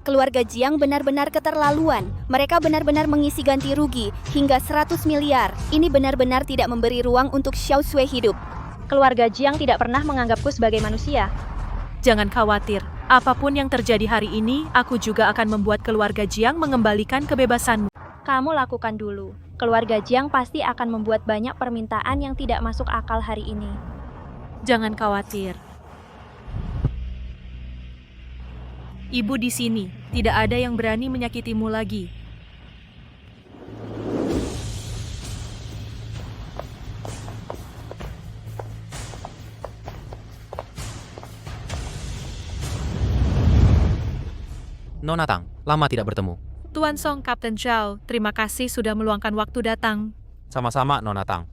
Keluarga Jiang benar-benar keterlaluan. Mereka benar-benar mengisi ganti rugi hingga 100 miliar. Ini benar-benar tidak memberi ruang untuk Xiao Shui hidup. Keluarga Jiang tidak pernah menganggapku sebagai manusia. Jangan khawatir. Apapun yang terjadi hari ini, aku juga akan membuat keluarga Jiang mengembalikan kebebasanmu. Kamu lakukan dulu. Keluarga Jiang pasti akan membuat banyak permintaan yang tidak masuk akal hari ini. Jangan khawatir. Ibu di sini, tidak ada yang berani menyakitimu lagi. Nona Tang, lama tidak bertemu. Tuan Song, Kapten Zhao, terima kasih sudah meluangkan waktu datang. Sama-sama, Nona Tang.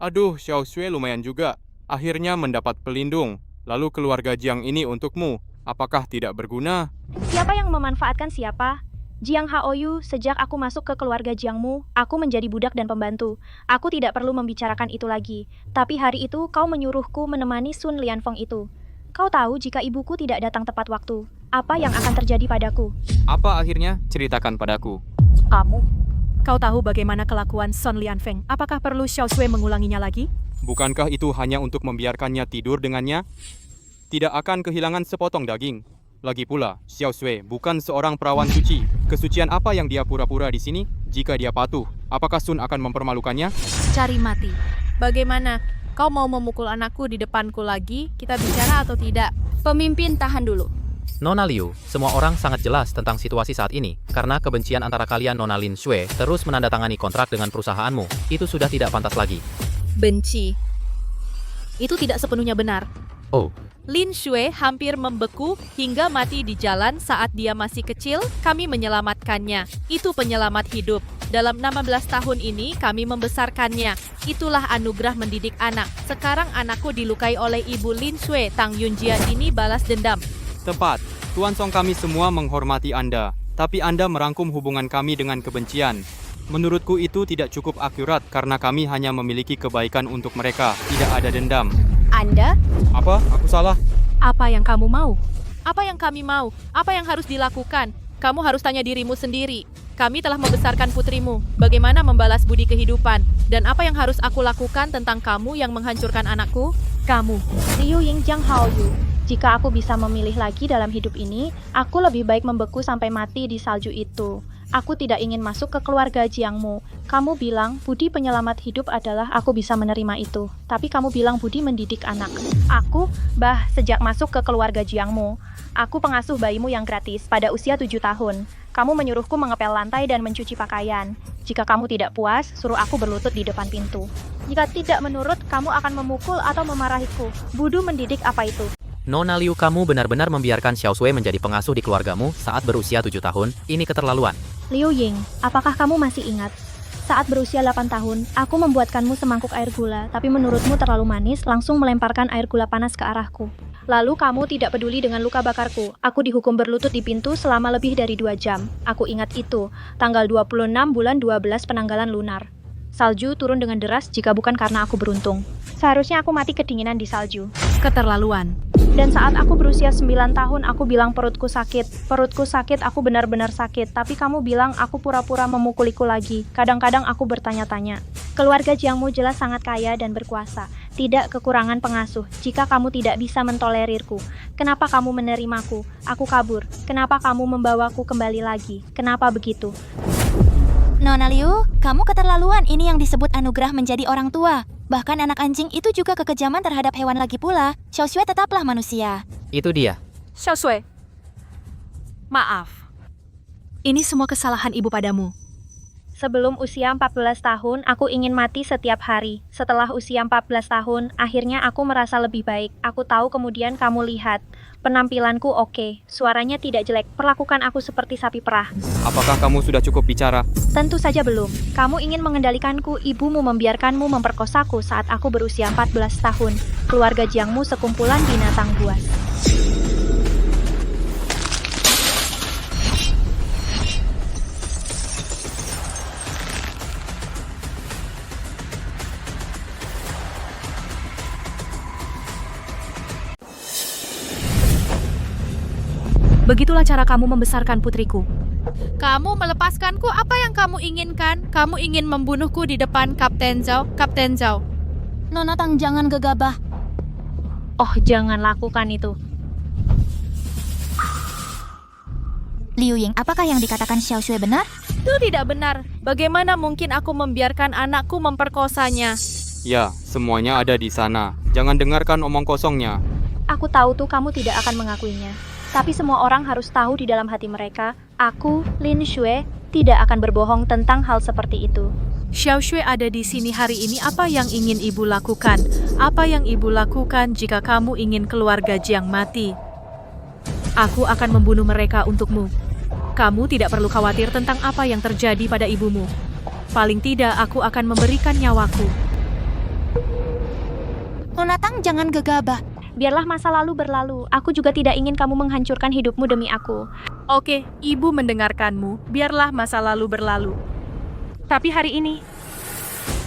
Aduh, Xiao Shui lumayan juga. Akhirnya mendapat pelindung. Lalu keluarga Jiang ini untukmu. Apakah tidak berguna? Siapa yang memanfaatkan siapa? Jiang Haoyu, sejak aku masuk ke keluarga Jiangmu, aku menjadi budak dan pembantu. Aku tidak perlu membicarakan itu lagi. Tapi hari itu kau menyuruhku menemani Sun Lianfeng itu. Kau tahu jika ibuku tidak datang tepat waktu, apa yang akan terjadi padaku? Apa akhirnya? Ceritakan padaku. Kamu? Kau tahu bagaimana kelakuan Sun Lianfeng? Apakah perlu Xiao Shui mengulanginya lagi? Bukankah itu hanya untuk membiarkannya tidur dengannya? Tidak akan kehilangan sepotong daging. Lagi pula, Xiao Shui bukan seorang perawan suci. Kesucian apa yang dia pura-pura di sini? Jika dia patuh, apakah Sun akan mempermalukannya? Cari mati. Bagaimana? Kau mau memukul anakku di depanku lagi? Kita bicara atau tidak? Pemimpin, tahan dulu. Nona Liu, semua orang sangat jelas tentang situasi saat ini. Karena kebencian antara kalian Nona Lin Shui terus menandatangani kontrak dengan perusahaanmu. Itu sudah tidak pantas lagi. Benci. Itu tidak sepenuhnya benar. Oh, Lin Shui hampir membeku hingga mati di jalan saat dia masih kecil. Kami menyelamatkannya. Itu penyelamat hidup. Dalam 16 tahun ini kami membesarkannya. Itulah anugerah mendidik anak. Sekarang anakku dilukai oleh ibu Lin Shui. Tang Yunjia ini balas dendam. Tepat. Tuan Song, kami semua menghormati Anda. Tapi Anda merangkum hubungan kami dengan kebencian. Menurutku itu tidak cukup akurat karena kami hanya memiliki kebaikan untuk mereka. Tidak ada dendam. Anda? Apa? Aku salah? Apa yang kamu mau? Apa yang kami mau? Apa yang harus dilakukan? Kamu harus tanya dirimu sendiri. Kami telah membesarkan putrimu. Bagaimana membalas budi kehidupan? Dan apa yang harus aku lakukan tentang kamu yang menghancurkan anakku? Kamu. Liu Yingjiang Haoyu. Jika aku bisa memilih lagi dalam hidup ini, aku lebih baik membeku sampai mati di salju itu. Aku tidak ingin masuk ke keluarga Jiangmu. Kamu bilang budi penyelamat hidup adalah aku bisa menerima itu. Tapi kamu bilang budi mendidik anak. Aku, sejak masuk ke keluarga Jiangmu, aku pengasuh bayimu yang gratis pada usia 7 tahun. Kamu menyuruhku mengepel lantai dan mencuci pakaian. Jika kamu tidak puas, suruh aku berlutut di depan pintu. Jika tidak menurut, kamu akan memukul atau memarahiku. Budu mendidik apa itu? Nona Liu, kamu benar-benar membiarkan Xiao Shui menjadi pengasuh di keluargamu saat berusia 7 tahun. Ini keterlaluan. Liu Ying, apakah kamu masih ingat? Saat berusia 8 tahun, aku membuatkanmu semangkuk air gula, tapi menurutmu terlalu manis, langsung melemparkan air gula panas ke arahku. Lalu kamu tidak peduli dengan luka bakarku. Aku dihukum berlutut di pintu selama lebih dari 2 jam. Aku ingat itu, tanggal 26 bulan 12 penanggalan lunar. Salju turun dengan deras jika bukan karena aku beruntung. Seharusnya aku mati kedinginan di salju. Keterlaluan. Dan saat aku berusia 9 tahun, aku bilang perutku sakit. Perutku sakit, aku benar-benar sakit. Tapi kamu bilang aku pura-pura memukuliku lagi. Kadang-kadang aku bertanya-tanya. Keluarga Jiangmu jelas sangat kaya dan berkuasa. Tidak kekurangan pengasuh. Jika kamu tidak bisa mentolerirku, kenapa kamu menerimaku? Aku kabur. Kenapa kamu membawaku kembali lagi? Kenapa begitu? Nona Liu, kamu keterlaluan. Ini yang disebut anugerah menjadi orang tua. Bahkan anak anjing itu juga kekejaman terhadap hewan lagi pula. Xiao Shui tetaplah manusia. Itu dia. Xiao Shui. Maaf. Ini semua kesalahan ibu padamu. Sebelum usia 14 tahun, aku ingin mati setiap hari. Setelah usia 14 tahun, akhirnya aku merasa lebih baik. Aku tahu kemudian kamu lihat. Penampilanku oke, suaranya tidak jelek. Perlakukan aku seperti sapi perah. Apakah kamu sudah cukup bicara? Tentu saja belum. Kamu ingin mengendalikanku, ibumu membiarkanmu memperkosaku saat aku berusia 14 tahun. Keluarga Jiangmu sekumpulan binatang buas. Begitulah cara kamu membesarkan putriku. Kamu melepaskanku, apa yang kamu inginkan? Kamu ingin membunuhku di depan Kapten Zhao? Kapten Zhao. Nona Tang, jangan gegabah. Oh, jangan lakukan itu. Liu Ying, apakah yang dikatakan Xiao Shui benar? Itu tidak benar. Bagaimana mungkin aku membiarkan anakku memperkosanya? Ya, semuanya ada di sana. Jangan dengarkan omong kosongnya. Aku tahu tuh kamu tidak akan mengakuinya. Tapi semua orang harus tahu di dalam hati mereka, aku, Lin Shui, tidak akan berbohong tentang hal seperti itu. Xiao Shui ada di sini hari ini. Apa yang ingin ibu lakukan? Apa yang ibu lakukan jika kamu ingin keluarga Jiang mati? Aku akan membunuh mereka untukmu. Kamu tidak perlu khawatir tentang apa yang terjadi pada ibumu. Paling tidak aku akan memberikan nyawaku. Nona Tang, jangan gegabah. Biarlah masa lalu berlalu. Aku juga tidak ingin kamu menghancurkan hidupmu demi aku. Oke, ibu mendengarkanmu. Biarlah masa lalu berlalu. Tapi hari ini,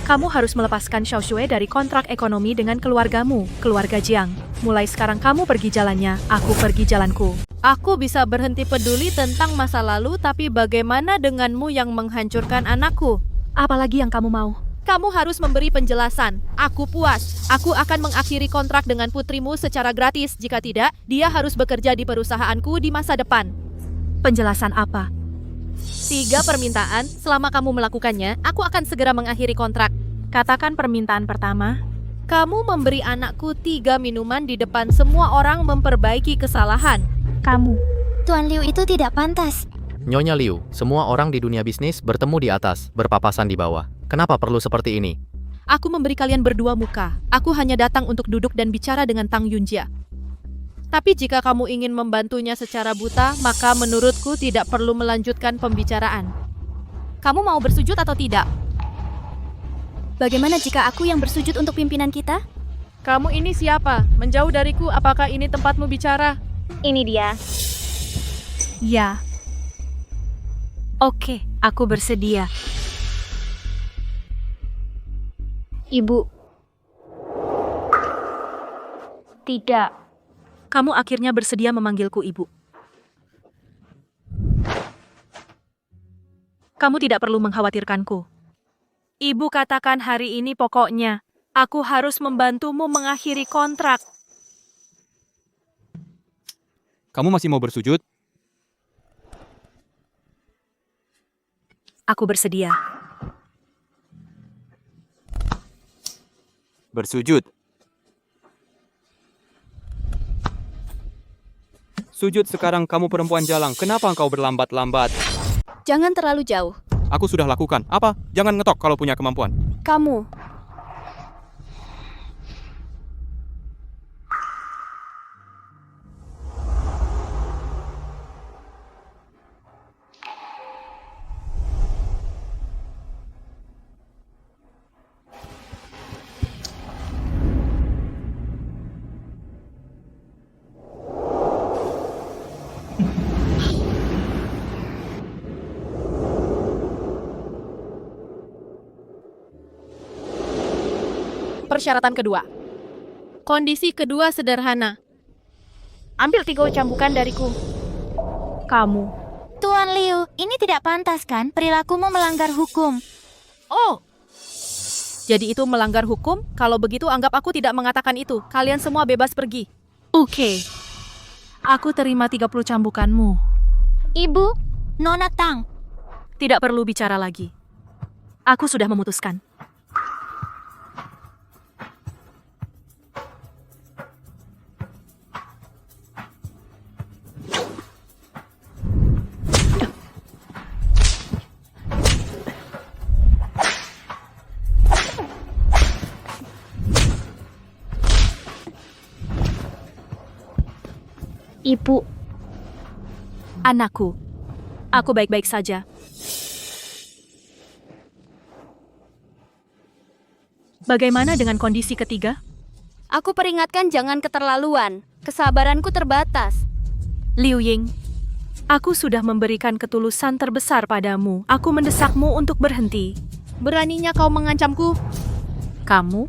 kamu harus melepaskan Xiao Shui dari kontrak ekonomi dengan keluargamu, keluarga Jiang. Mulai sekarang kamu pergi jalannya, aku pergi jalanku. Aku bisa berhenti peduli tentang masa lalu, tapi bagaimana denganmu yang menghancurkan anakku? Apalagi yang kamu mau? Kamu harus memberi penjelasan. Aku puas. Aku akan mengakhiri kontrak dengan putrimu secara gratis. Jika tidak, dia harus bekerja di perusahaanku di masa depan. Penjelasan apa? 3 permintaan. Selama kamu melakukannya, aku akan segera mengakhiri kontrak. Katakan permintaan pertama. Kamu memberi anakku 3 minuman di depan semua orang memperbaiki kesalahan. Kamu. Tuan Liu itu tidak pantas. Nyonya Liu, semua orang di dunia bisnis bertemu di atas, berpapasan di bawah. Kenapa perlu seperti ini? Aku memberi kalian berdua muka. Aku hanya datang untuk duduk dan bicara dengan Tang Yunjia. Tapi jika kamu ingin membantunya secara buta, maka menurutku tidak perlu melanjutkan pembicaraan. Kamu mau bersujud atau tidak? Bagaimana jika aku yang bersujud untuk pimpinan kita? Kamu ini siapa? Menjauh dariku, apakah ini tempatmu bicara? Ini dia. Ya. Oke, aku bersedia. Ibu. Tidak. Kamu akhirnya bersedia memanggilku ibu. Kamu tidak perlu mengkhawatirkanku. Ibu katakan hari ini pokoknya, aku harus membantumu mengakhiri kontrak. Kamu masih mau bersujud? Aku bersedia. Bersujud. Sujud sekarang, kamu perempuan jalang. Kenapa engkau berlambat-lambat? Jangan terlalu jauh. Aku sudah lakukan. Apa? Jangan ngetok kalau punya kemampuan. Kamu. Persyaratan kedua. Kondisi kedua sederhana. Ambil 3 cambukan dariku. Kamu. Tuan Liu, ini tidak pantas kan? Perilakumu melanggar hukum. Oh. Jadi itu melanggar hukum? Kalau begitu anggap aku tidak mengatakan itu. Kalian semua bebas pergi. Oke. Aku terima 30 cambukanmu. Ibu, Nona Tang. Tidak perlu bicara lagi. Aku sudah memutuskan. Ibu. Anakku. Aku baik-baik saja. Bagaimana dengan kondisi ketiga? Aku peringatkan jangan keterlaluan. Kesabaranku terbatas. Liu Ying, aku sudah memberikan ketulusan terbesar padamu. Aku mendesakmu untuk berhenti. Beraninya kau mengancamku? Kamu?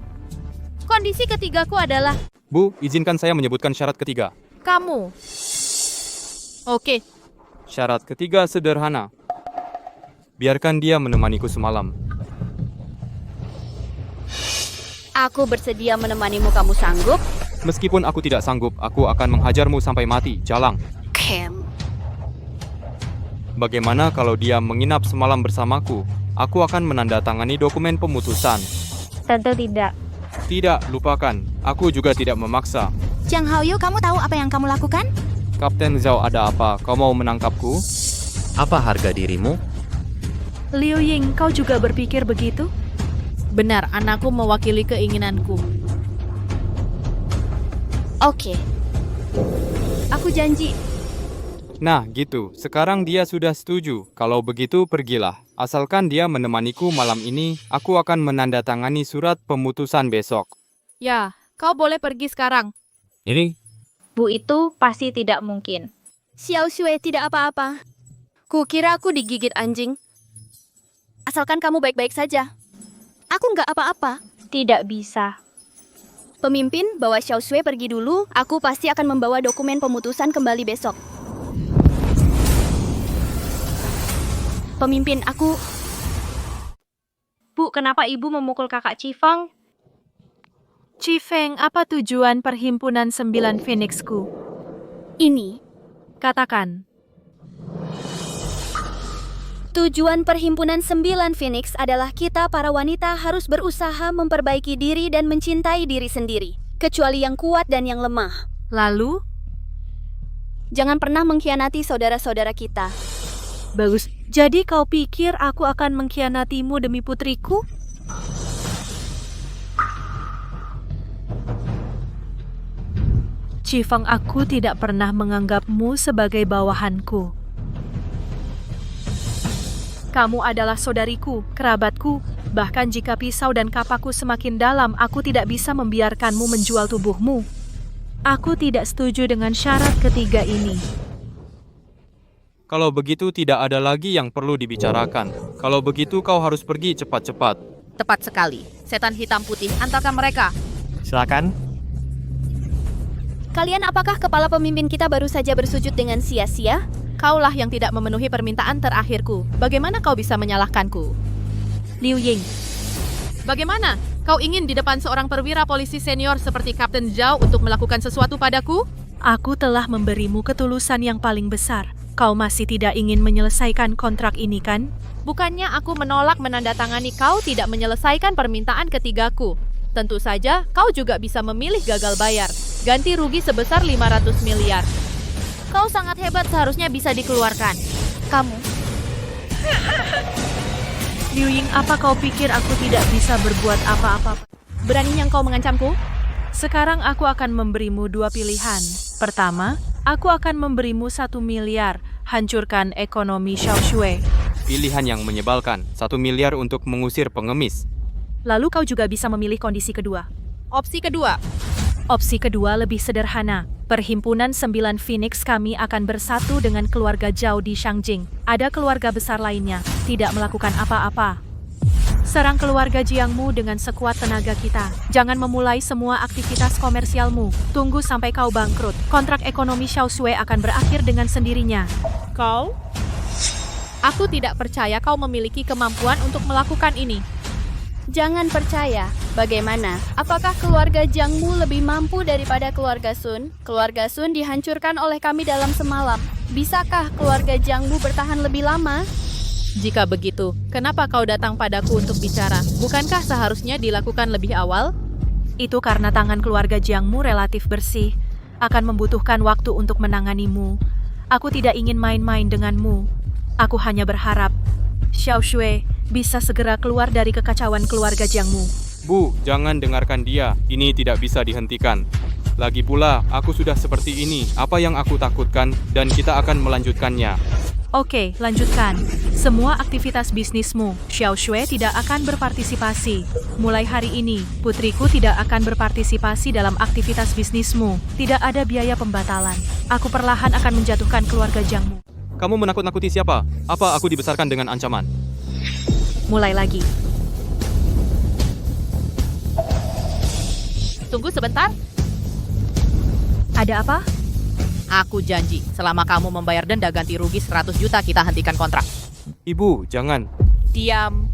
Kondisi ketigaku adalah... Bu, izinkan saya menyebutkan syarat ketiga. Kamu. Oke. Syarat ketiga sederhana. Biarkan dia menemaniku semalam. Aku bersedia menemanimu, kamu sanggup? Meskipun aku tidak sanggup, aku akan menghajarmu sampai mati, jalang. Kem. Bagaimana kalau dia menginap semalam bersamaku? Aku akan menandatangani dokumen pemutusan. Tentu tidak. Tidak, lupakan. Aku juga tidak memaksa. Jiang Haoyu, kamu tahu apa yang kamu lakukan? Kapten Zhao, ada apa? Kau mau menangkapku? Apa harga dirimu? Liu Ying, kau juga berpikir begitu? Benar, anakku mewakili keinginanku. Oke. Aku janji. Nah, gitu. Sekarang dia sudah setuju. Kalau begitu, pergilah. Asalkan dia menemaniku malam ini, aku akan menandatangani surat pemutusan besok. Ya, kau boleh pergi sekarang. Ini? Bu itu pasti tidak mungkin. Xiao Xue tidak apa-apa. Kukira aku digigit anjing. Asalkan kamu baik-baik saja. Aku nggak apa-apa. Tidak bisa. Pemimpin, bawa Xiao Xue pergi dulu. Aku pasti akan membawa dokumen pemutusan kembali besok. Pemimpin, aku... Bu, kenapa ibu memukul kakak Cifeng? Cifeng, apa tujuan perhimpunan 9 Phoenixku? Ini. Katakan. Tujuan Perhimpunan 9 Phoenix adalah kita para wanita harus berusaha memperbaiki diri dan mencintai diri sendiri, kecuali yang kuat dan yang lemah. Lalu? Jangan pernah mengkhianati saudara-saudara kita. Bagus. Jadi kau pikir aku akan mengkhianatimu demi putriku? Cifeng, aku tidak pernah menganggapmu sebagai bawahanku. Kamu adalah saudariku, kerabatku. Bahkan jika pisau dan kapaku semakin dalam, aku tidak bisa membiarkanmu menjual tubuhmu. Aku tidak setuju dengan syarat ketiga ini. Kalau begitu tidak ada lagi yang perlu dibicarakan. Kalau begitu kau harus pergi cepat-cepat. Tepat sekali. Setan hitam putih, antarkan mereka. Silakan. Kalian apakah kepala pemimpin kita baru saja bersujud dengan sia-sia? Kaulah yang tidak memenuhi permintaan terakhirku. Bagaimana kau bisa menyalahkanku? Liu Ying. Bagaimana? Kau ingin di depan seorang perwira polisi senior seperti Kapten Zhao untuk melakukan sesuatu padaku? Aku telah memberimu ketulusan yang paling besar. Kau masih tidak ingin menyelesaikan kontrak ini, kan? Bukannya aku menolak menandatangani kau tidak menyelesaikan permintaan ketigaku. Tentu saja, kau juga bisa memilih gagal bayar. Ganti rugi sebesar 500 miliar. Kau sangat hebat, seharusnya bisa dikeluarkan. Kamu. Liu Ying, apa kau pikir aku tidak bisa berbuat apa-apa? Beraninya kau mengancamku? Sekarang aku akan memberimu dua pilihan. Pertama, aku akan memberimu 1 miliar. Hancurkan ekonomi Xiaoshui. Pilihan yang menyebalkan, 1 miliar untuk mengusir pengemis. Lalu kau juga bisa memilih kondisi kedua. Opsi kedua. Opsi kedua lebih sederhana. Perhimpunan 9 Phoenix kami akan bersatu dengan keluarga Zhao di Shangjing. Ada keluarga besar lainnya, tidak melakukan apa-apa. Serang keluarga Jiangmu dengan sekuat tenaga kita. Jangan memulai semua aktivitas komersialmu. Tunggu sampai kau bangkrut. Kontrak ekonomi Xiaoshui akan berakhir dengan sendirinya. Kau? Aku tidak percaya kau memiliki kemampuan untuk melakukan ini. Jangan percaya. Bagaimana? Apakah keluarga Jiangmu lebih mampu daripada keluarga Sun? Keluarga Sun dihancurkan oleh kami dalam semalam. Bisakah keluarga Jiangmu bertahan lebih lama? Jika begitu, kenapa kau datang padaku untuk bicara? Bukankah seharusnya dilakukan lebih awal? Itu karena tangan keluarga Jiangmu relatif bersih. Akan membutuhkan waktu untuk menanganimu. Aku tidak ingin main-main denganmu. Aku hanya berharap Xiaoshui bisa segera keluar dari kekacauan keluarga Jiangmu. Bu, jangan dengarkan dia. Ini tidak bisa dihentikan. Lagi pula, aku sudah seperti ini. Apa yang aku takutkan, dan kita akan melanjutkannya. Oke, lanjutkan. Semua aktivitas bisnismu, Xiaoshui tidak akan berpartisipasi. Mulai hari ini, putriku tidak akan berpartisipasi dalam aktivitas bisnismu. Tidak ada biaya pembatalan. Aku perlahan akan menjatuhkan keluarga Jiangmu. Kamu menakut-nakuti siapa? Apa aku dibesarkan dengan ancaman? Mulai lagi. Tunggu sebentar. Ada apa? Aku janji, selama kamu membayar denda ganti rugi 100 juta, kita hentikan kontrak. Ibu, jangan. Diam.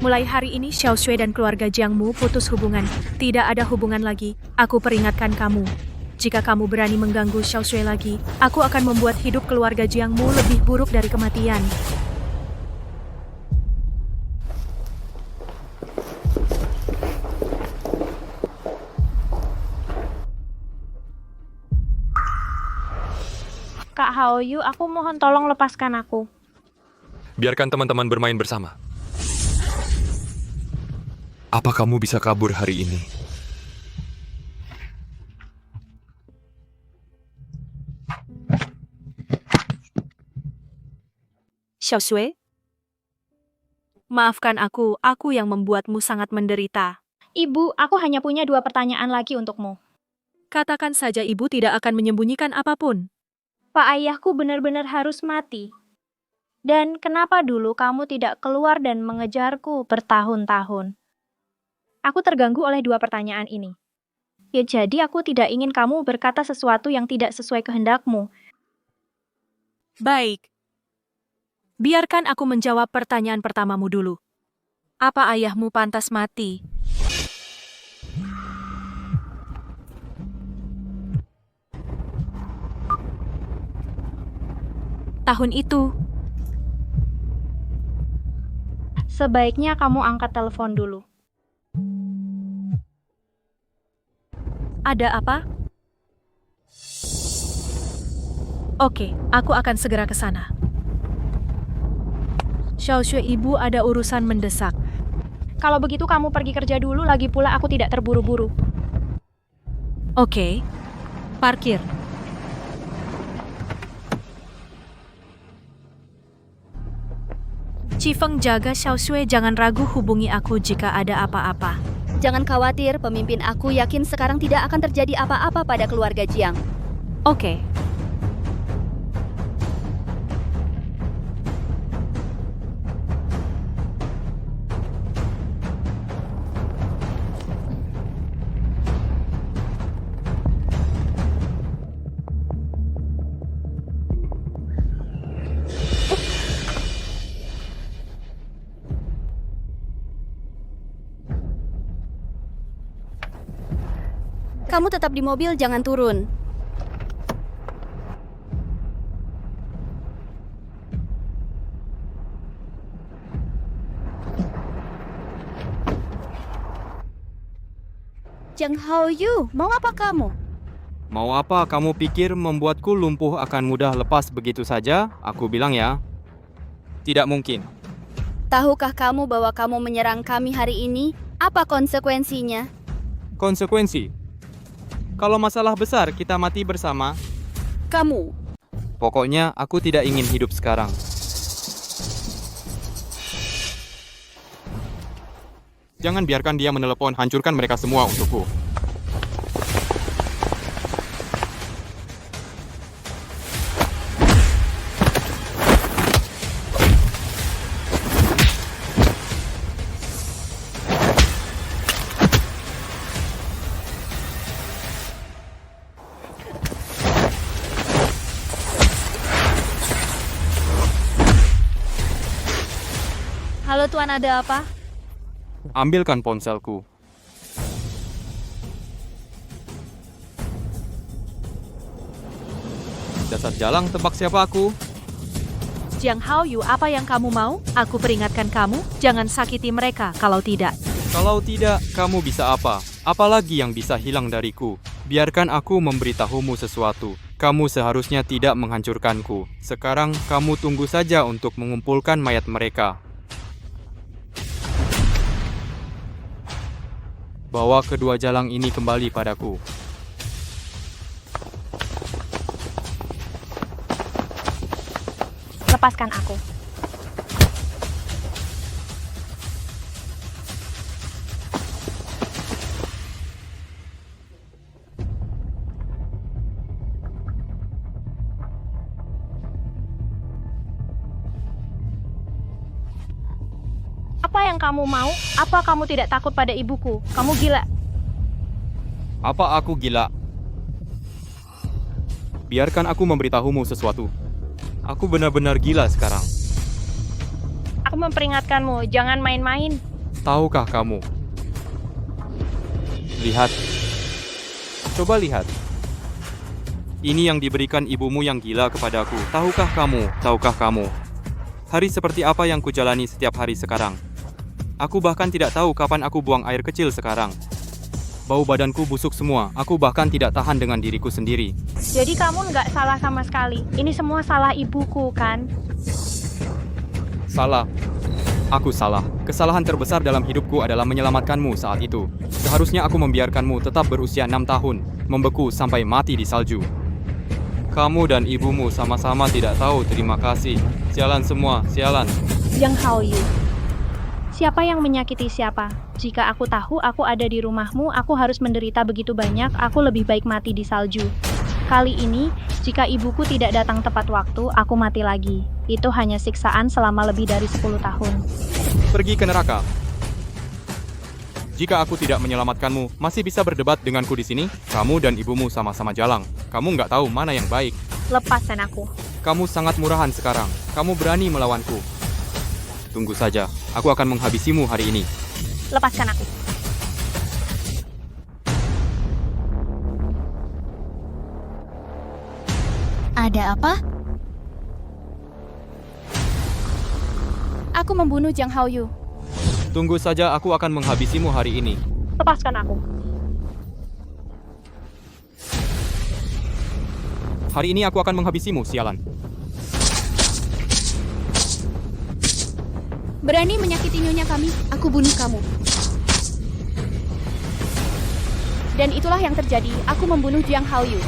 Mulai hari ini Xiaoshui dan keluarga Jiangmu putus hubungan. Tidak ada hubungan lagi. Aku peringatkan kamu. Jika kamu berani mengganggu Xiaoshui lagi, aku akan membuat hidup keluarga Jiangmu lebih buruk dari kematian. Kak Haoyu, aku mohon tolong lepaskan aku. Biarkan teman-teman bermain bersama. Apa kamu bisa kabur hari ini? Xiaoshui? Maafkan aku yang membuatmu sangat menderita. Ibu, aku hanya punya 2 pertanyaan lagi untukmu. Katakan saja, ibu tidak akan menyembunyikan apapun. Pak ayahku benar-benar harus mati. Dan kenapa dulu kamu tidak keluar dan mengejarku bertahun-tahun? Aku terganggu oleh dua pertanyaan ini. Ya jadi aku tidak ingin kamu berkata sesuatu yang tidak sesuai kehendakmu. Baik. Biarkan aku menjawab pertanyaan pertamamu dulu. Apa ayahmu pantas mati? Tahun itu. Sebaiknya kamu angkat telepon dulu. Ada apa? Oke, aku akan segera ke sana. Xiaoxue ibu ada urusan mendesak. Kalau begitu kamu pergi kerja dulu, lagi pula aku tidak terburu-buru. Oke. Parkir. Cifeng jaga Xiaoxue, jangan ragu hubungi aku jika ada apa-apa. Jangan khawatir, pemimpin aku yakin sekarang tidak akan terjadi apa-apa pada keluarga Jiang. Oke. Kamu tetap di mobil, jangan turun. Zheng Haoyu, mau apa kamu? Mau apa kamu pikir membuatku lumpuh akan mudah lepas begitu saja? Aku bilang ya. Tidak mungkin. Tahukah kamu bahwa kamu menyerang kami hari ini? Apa konsekuensinya? Konsekuensi? Kalau masalah besar kita mati bersama. Kamu. Pokoknya aku tidak ingin hidup sekarang. Jangan biarkan dia menelepon, hancurkan mereka semua untukku. Halo Tuan, ada apa? Ambilkan ponselku. Dasar jalang, tebak siapa aku? Jiang Haoyu, apa yang kamu mau? Aku peringatkan kamu, jangan sakiti mereka kalau tidak. Kalau tidak, kamu bisa apa? Apalagi yang bisa hilang dariku? Biarkan aku memberitahumu sesuatu. Kamu seharusnya tidak menghancurkanku. Sekarang, kamu tunggu saja untuk mengumpulkan mayat mereka. Bawa kedua jalang ini kembali padaku. Lepaskan aku. Apa yang kamu mau? Apa kamu tidak takut pada ibuku? Kamu gila. Apa aku gila? Biarkan aku memberitahumu sesuatu. Aku benar-benar gila sekarang. Aku memperingatkanmu, jangan main-main. Tahukah kamu? Lihat. Coba lihat. Ini yang diberikan ibumu yang gila kepadaku. Tahukah kamu? Tahukah kamu? Hari seperti apa yang kujalani setiap hari sekarang? Aku bahkan tidak tahu kapan aku buang air kecil sekarang. Bau badanku busuk semua. Aku bahkan tidak tahan dengan diriku sendiri. Jadi kamu nggak salah sama sekali. Ini semua salah ibuku, kan? Salah. Aku salah. Kesalahan terbesar dalam hidupku adalah menyelamatkanmu saat itu. Seharusnya aku membiarkanmu tetap berusia 6 tahun, membeku sampai mati di salju. Kamu dan ibumu sama-sama tidak tahu terima kasih. Sialan semua, sialan. Zheng Haoyu. Siapa yang menyakiti siapa? Jika aku tahu aku ada di rumahmu, aku harus menderita begitu banyak, aku lebih baik mati di salju. Kali ini, jika ibuku tidak datang tepat waktu, aku mati lagi. Itu hanya siksaan selama lebih dari 10 tahun. Pergi ke neraka. Jika aku tidak menyelamatkanmu, masih bisa berdebat denganku di sini? Kamu dan ibumu sama-sama jalang. Kamu nggak tahu mana yang baik. Lepaskan aku. Kamu sangat murahan sekarang. Kamu berani melawanku. Tunggu saja, aku akan menghabisimu hari ini. Lepaskan aku. Ada apa? Aku membunuh Jiang Haoyu. Tunggu saja, aku akan menghabisimu hari ini. Lepaskan aku. Hari ini aku akan menghabisimu, sialan. Berani menyakiti nyonya kami, aku bunuh kamu. Dan itulah yang terjadi, aku membunuh Jiang Haoyu.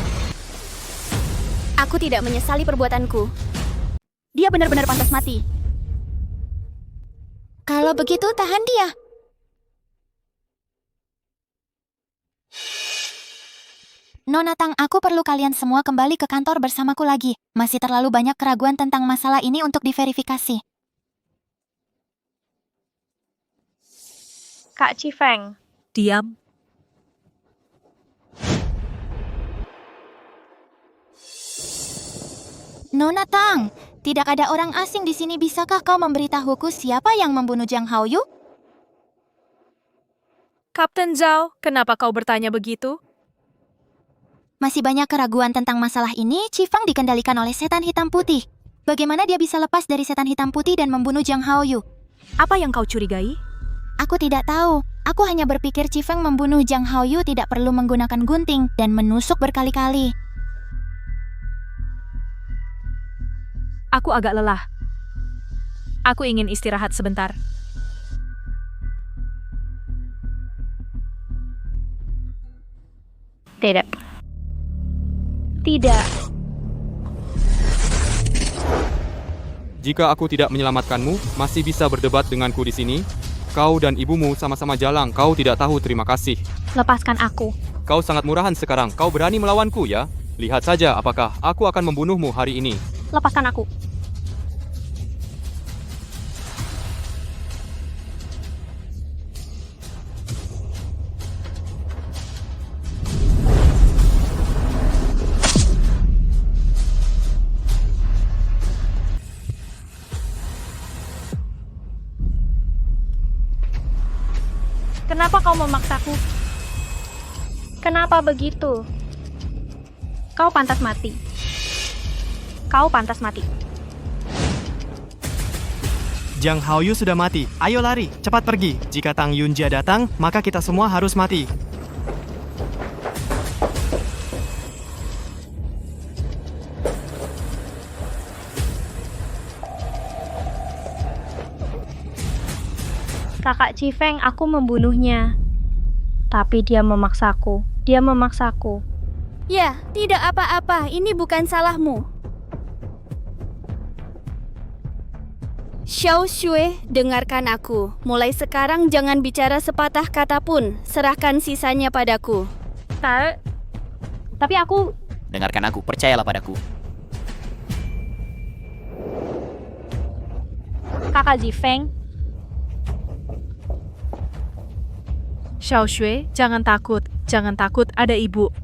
Aku tidak menyesali perbuatanku. Dia benar-benar pantas mati. Kalau begitu, tahan dia. Nona Tang, aku perlu kalian semua kembali ke kantor bersamaku lagi. Masih terlalu banyak keraguan tentang masalah ini untuk diverifikasi. Kak Chifeng. Diam. Nona Tang, tidak ada orang asing di sini. Bisakah kau memberitahuku siapa yang membunuh Jiang Haoyu? Kapten Zhao, kenapa kau bertanya begitu? Masih banyak keraguan tentang masalah ini. Chifeng dikendalikan oleh setan hitam putih. Bagaimana dia bisa lepas dari setan hitam putih dan membunuh Jiang Haoyu? Apa yang kau curigai? Aku tidak tahu. Aku hanya berpikir Chifeng membunuh Jiang Haoyu tidak perlu menggunakan gunting dan menusuk berkali-kali. Aku agak lelah. Aku ingin istirahat sebentar. Tidak. Tidak. Jika aku tidak menyelamatkanmu, masih bisa berdebat denganku di sini? Kau dan ibumu sama-sama jalang, kau tidak tahu terima kasih. Lepaskan aku. Kau sangat murahan sekarang, kau berani melawanku ya? Lihat saja apakah aku akan membunuhmu hari ini. Lepaskan aku. Kenapa kau memaksaku? Kenapa begitu? Kau pantas mati. Kau pantas mati. Jiang Haoyu sudah mati. Ayo lari, cepat pergi. Jika Tang Yunjia datang, maka kita semua harus mati. Kakak Chifeng, aku membunuhnya. Tapi dia memaksaku. Dia memaksaku. Ya, tidak apa-apa. Ini bukan salahmu. Xiao Xue, dengarkan aku. Mulai sekarang jangan bicara sepatah kata pun. Serahkan sisanya padaku. Tapi aku... Dengarkan aku, percayalah padaku. Kakak Chifeng, Xiao Xue, jangan takut. Jangan takut, ada ibu.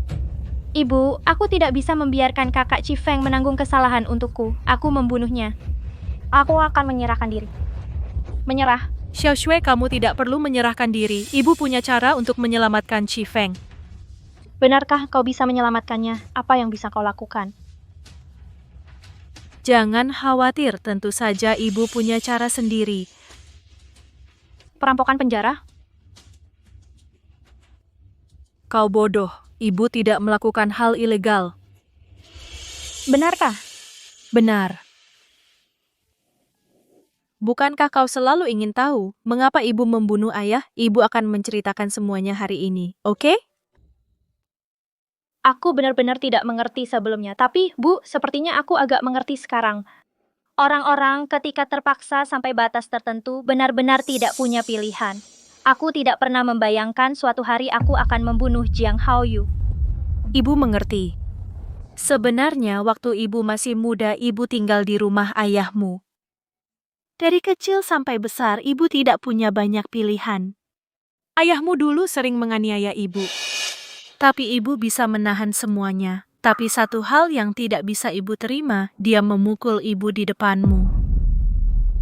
Ibu, aku tidak bisa membiarkan kakak Chifeng menanggung kesalahan untukku. Aku membunuhnya. Aku akan menyerahkan diri. Menyerah. Xiao Xue, kamu tidak perlu menyerahkan diri. Ibu punya cara untuk menyelamatkan Chifeng. Benarkah kau bisa menyelamatkannya? Apa yang bisa kau lakukan? Jangan khawatir, tentu saja ibu punya cara sendiri. Perampokan penjara? Kau bodoh, ibu tidak melakukan hal ilegal. Benarkah? Benar. Bukankah kau selalu ingin tahu mengapa ibu membunuh ayah? Ibu akan menceritakan semuanya hari ini, oke? Aku benar-benar tidak mengerti sebelumnya. Tapi, Bu, sepertinya aku agak mengerti sekarang. Orang-orang ketika terpaksa sampai batas tertentu benar-benar tidak punya pilihan. Aku tidak pernah membayangkan suatu hari aku akan membunuh Jiang Haoyu. Ibu mengerti. Sebenarnya waktu ibu masih muda, ibu tinggal di rumah ayahmu. Dari kecil sampai besar, ibu tidak punya banyak pilihan. Ayahmu dulu sering menganiaya ibu. Tapi ibu bisa menahan semuanya. Tapi satu hal yang tidak bisa ibu terima, dia memukul ibu di depanmu.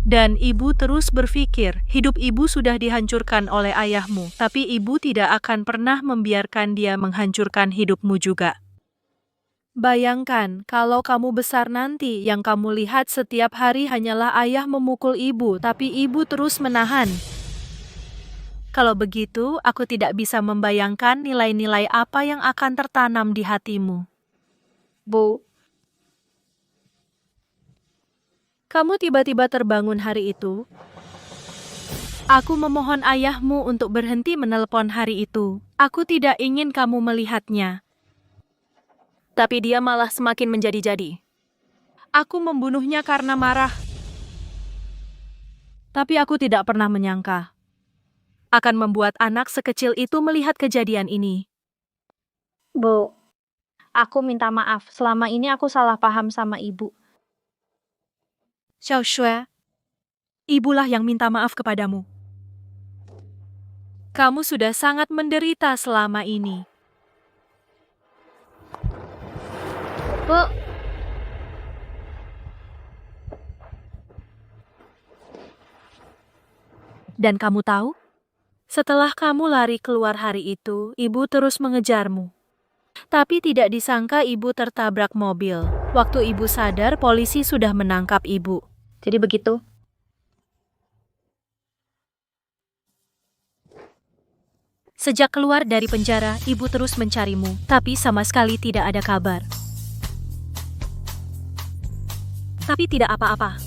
Dan ibu terus berpikir, hidup ibu sudah dihancurkan oleh ayahmu, tapi ibu tidak akan pernah membiarkan dia menghancurkan hidupmu juga. Bayangkan, kalau kamu besar nanti, yang kamu lihat setiap hari hanyalah ayah memukul ibu, tapi ibu terus menahan. Kalau begitu, aku tidak bisa membayangkan nilai-nilai apa yang akan tertanam di hatimu. Bu, kamu tiba-tiba terbangun hari itu. Aku memohon ayahmu untuk berhenti menelpon hari itu. Aku tidak ingin kamu melihatnya. Tapi dia malah semakin menjadi-jadi. Aku membunuhnya karena marah. Tapi aku tidak pernah menyangka akan membuat anak sekecil itu melihat kejadian ini. Bu, aku minta maaf. Selama ini aku salah paham sama ibu. Xiao Shui, ibulah yang minta maaf kepadamu. Kamu sudah sangat menderita selama ini. Bu, dan kamu tahu? Setelah kamu lari keluar hari itu, ibu terus mengejarmu. Tapi tidak disangka ibu tertabrak mobil. Waktu ibu sadar, polisi sudah menangkap ibu. Jadi begitu? Sejak keluar dari penjara, ibu terus mencarimu, tapi sama sekali tidak ada kabar. Tapi tidak apa-apa.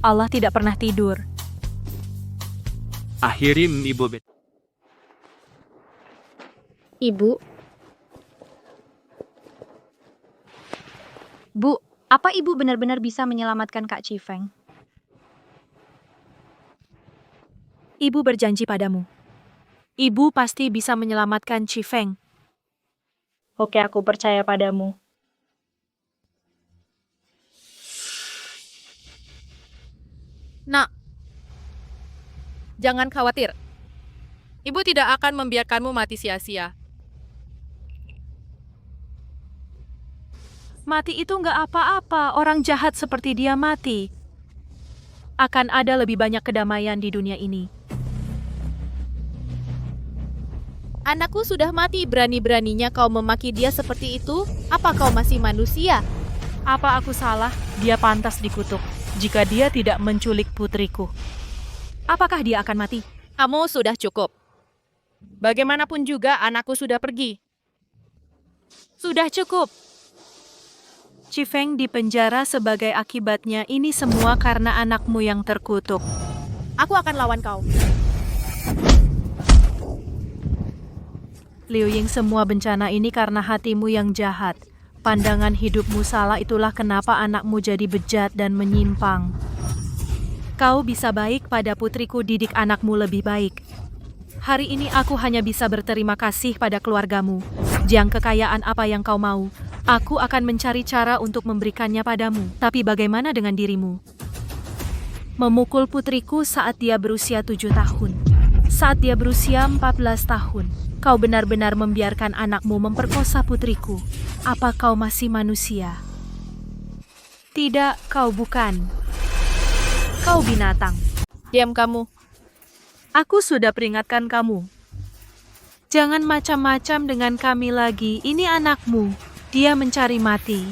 Allah tidak pernah tidur. Akhirnya ibu Ibu. Bu, apa ibu benar-benar bisa menyelamatkan Kak Cifeng? Ibu berjanji padamu. Ibu pasti bisa menyelamatkan Cifeng. Oke, aku percaya padamu. Nak, jangan khawatir. Ibu tidak akan membiarkanmu mati sia-sia. Mati itu nggak apa-apa, orang jahat seperti dia mati. Akan ada lebih banyak kedamaian di dunia ini. Anakku sudah mati, berani-beraninya kau memaki dia seperti itu? Apa kau masih manusia? Apa aku salah? Dia pantas dikutuk jika dia tidak menculik putriku. Apakah dia akan mati? Kamu sudah cukup. Bagaimanapun juga anakku sudah pergi. Sudah cukup. Cifeng dipenjara sebagai akibatnya, ini semua karena anakmu yang terkutuk. Aku akan lawan kau. Liu Ying, semua bencana ini karena hatimu yang jahat. Pandangan hidupmu salah, itulah kenapa anakmu jadi bejat dan menyimpang. Kau bisa baik pada putriku, didik anakmu lebih baik. Hari ini aku hanya bisa berterima kasih pada keluargamu. Jang kekayaan apa yang kau mau, aku akan mencari cara untuk memberikannya padamu. Tapi bagaimana dengan dirimu? Memukul putriku saat dia berusia 7 tahun. Saat dia berusia 14 tahun. Kau benar-benar membiarkan anakmu memperkosa putriku. Apa kau masih manusia? Tidak, kau bukan. Kau binatang. Diam kamu. Aku sudah peringatkan kamu. Jangan macam-macam dengan kami lagi. Ini anakmu. Dia mencari mati.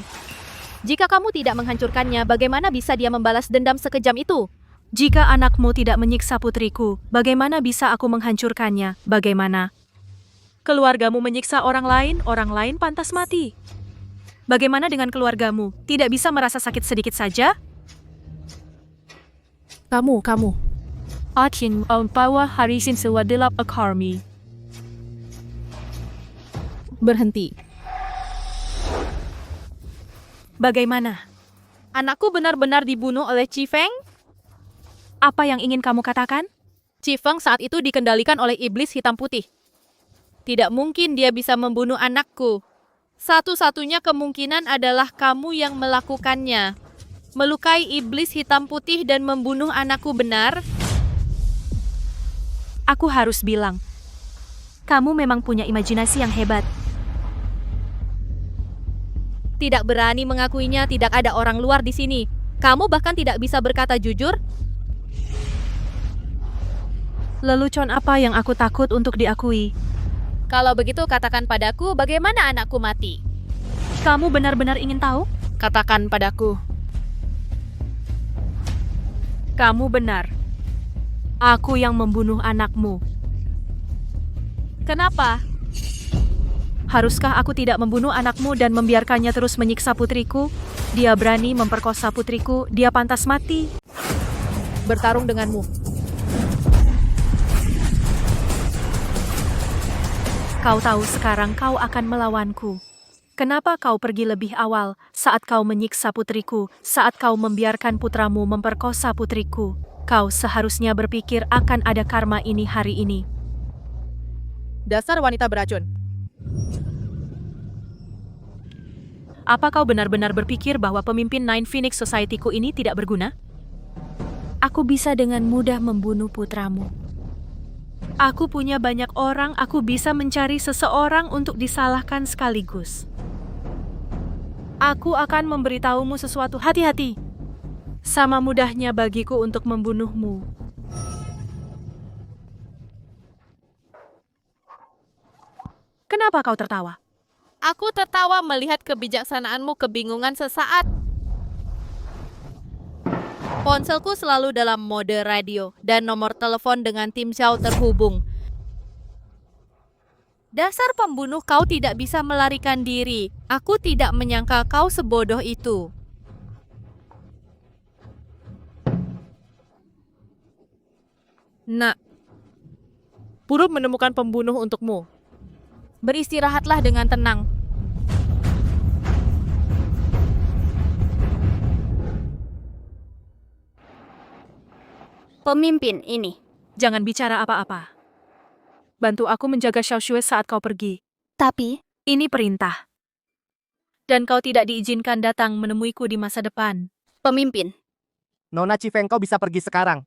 Jika kamu tidak menghancurkannya, bagaimana bisa dia membalas dendam sekejam itu? Jika anakmu tidak menyiksa putriku, bagaimana bisa aku menghancurkannya? Bagaimana? Keluargamu menyiksa orang lain pantas mati. Bagaimana dengan keluargamu? Tidak bisa merasa sakit sedikit saja? Kamu. Akin bawa harisin sewadilap akarmi. Berhenti. Bagaimana? Anakku benar-benar dibunuh oleh Cifeng? Apa yang ingin kamu katakan? Cifeng saat itu dikendalikan oleh iblis hitam putih. Tidak mungkin dia bisa membunuh anakku. Satu-satunya kemungkinan adalah kamu yang melakukannya. Melukai iblis hitam putih dan membunuh anakku, benar? Aku harus bilang, kamu memang punya imajinasi yang hebat. Tidak berani mengakuinya, tidak ada orang luar di sini. Kamu bahkan tidak bisa berkata jujur? Lelucon apa yang aku takut untuk diakui? Kalau begitu katakan padaku bagaimana anakku mati. Kamu benar-benar ingin tahu? Katakan padaku. Kamu benar. Aku yang membunuh anakmu. Kenapa? Haruskah aku tidak membunuh anakmu dan membiarkannya terus menyiksa putriku? Dia berani memperkosa putriku, dia pantas mati. Bertarung denganmu. Kau tahu sekarang kau akan melawanku. Kenapa kau pergi lebih awal saat kau menyiksa putriku, saat kau membiarkan putramu memperkosa putriku? Kau seharusnya berpikir akan ada karma ini hari ini. Dasar wanita beracun. Apa kau benar-benar berpikir bahwa pemimpin Nine Phoenix Society-ku ini tidak berguna? Aku bisa dengan mudah membunuh putramu. Aku punya banyak orang, aku bisa mencari seseorang untuk disalahkan sekaligus. Aku akan memberitahumu sesuatu, hati-hati. Sama mudahnya bagiku untuk membunuhmu. Kenapa kau tertawa? Aku tertawa melihat kebijaksanaanmu kebingungan sesaat. Ponselku selalu dalam mode radio dan nomor telepon dengan tim Xiao terhubung. Dasar pembunuh, kau tidak bisa melarikan diri. Aku tidak menyangka kau sebodoh itu. Nak, Purut menemukan pembunuh untukmu. Beristirahatlah dengan tenang. Pemimpin ini. Jangan bicara apa-apa. Bantu aku menjaga Xiao Shui saat kau pergi. Tapi, ini perintah. Dan kau tidak diizinkan datang menemuiku di masa depan. Pemimpin. Nona Chifeng, kau bisa pergi sekarang.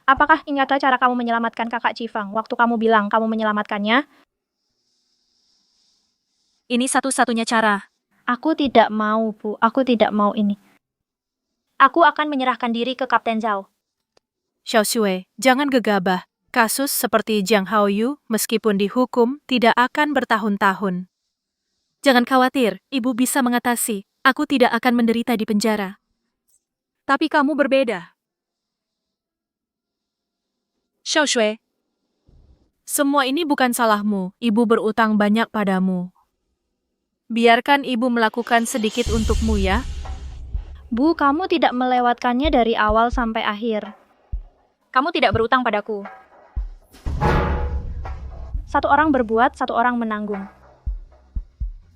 Apakah ingatlah cara kamu menyelamatkan kakak Cifang waktu kamu bilang kamu menyelamatkannya? Ini satu-satunya cara. Aku tidak mau, Bu. Aku tidak mau ini. Aku akan menyerahkan diri ke Kapten Zhao. Xiao Shui, jangan gegabah. Kasus seperti Jiang Haoyu, meskipun dihukum, tidak akan bertahun-tahun. Jangan khawatir, ibu bisa mengatasi. Aku tidak akan menderita di penjara. Tapi kamu berbeda. Xiao Shui, semua ini bukan salahmu. Ibu berutang banyak padamu. Biarkan ibu melakukan sedikit untukmu ya. Bu, kamu tidak melewatkannya dari awal sampai akhir. Kamu tidak berutang padaku. Satu orang berbuat, satu orang menanggung.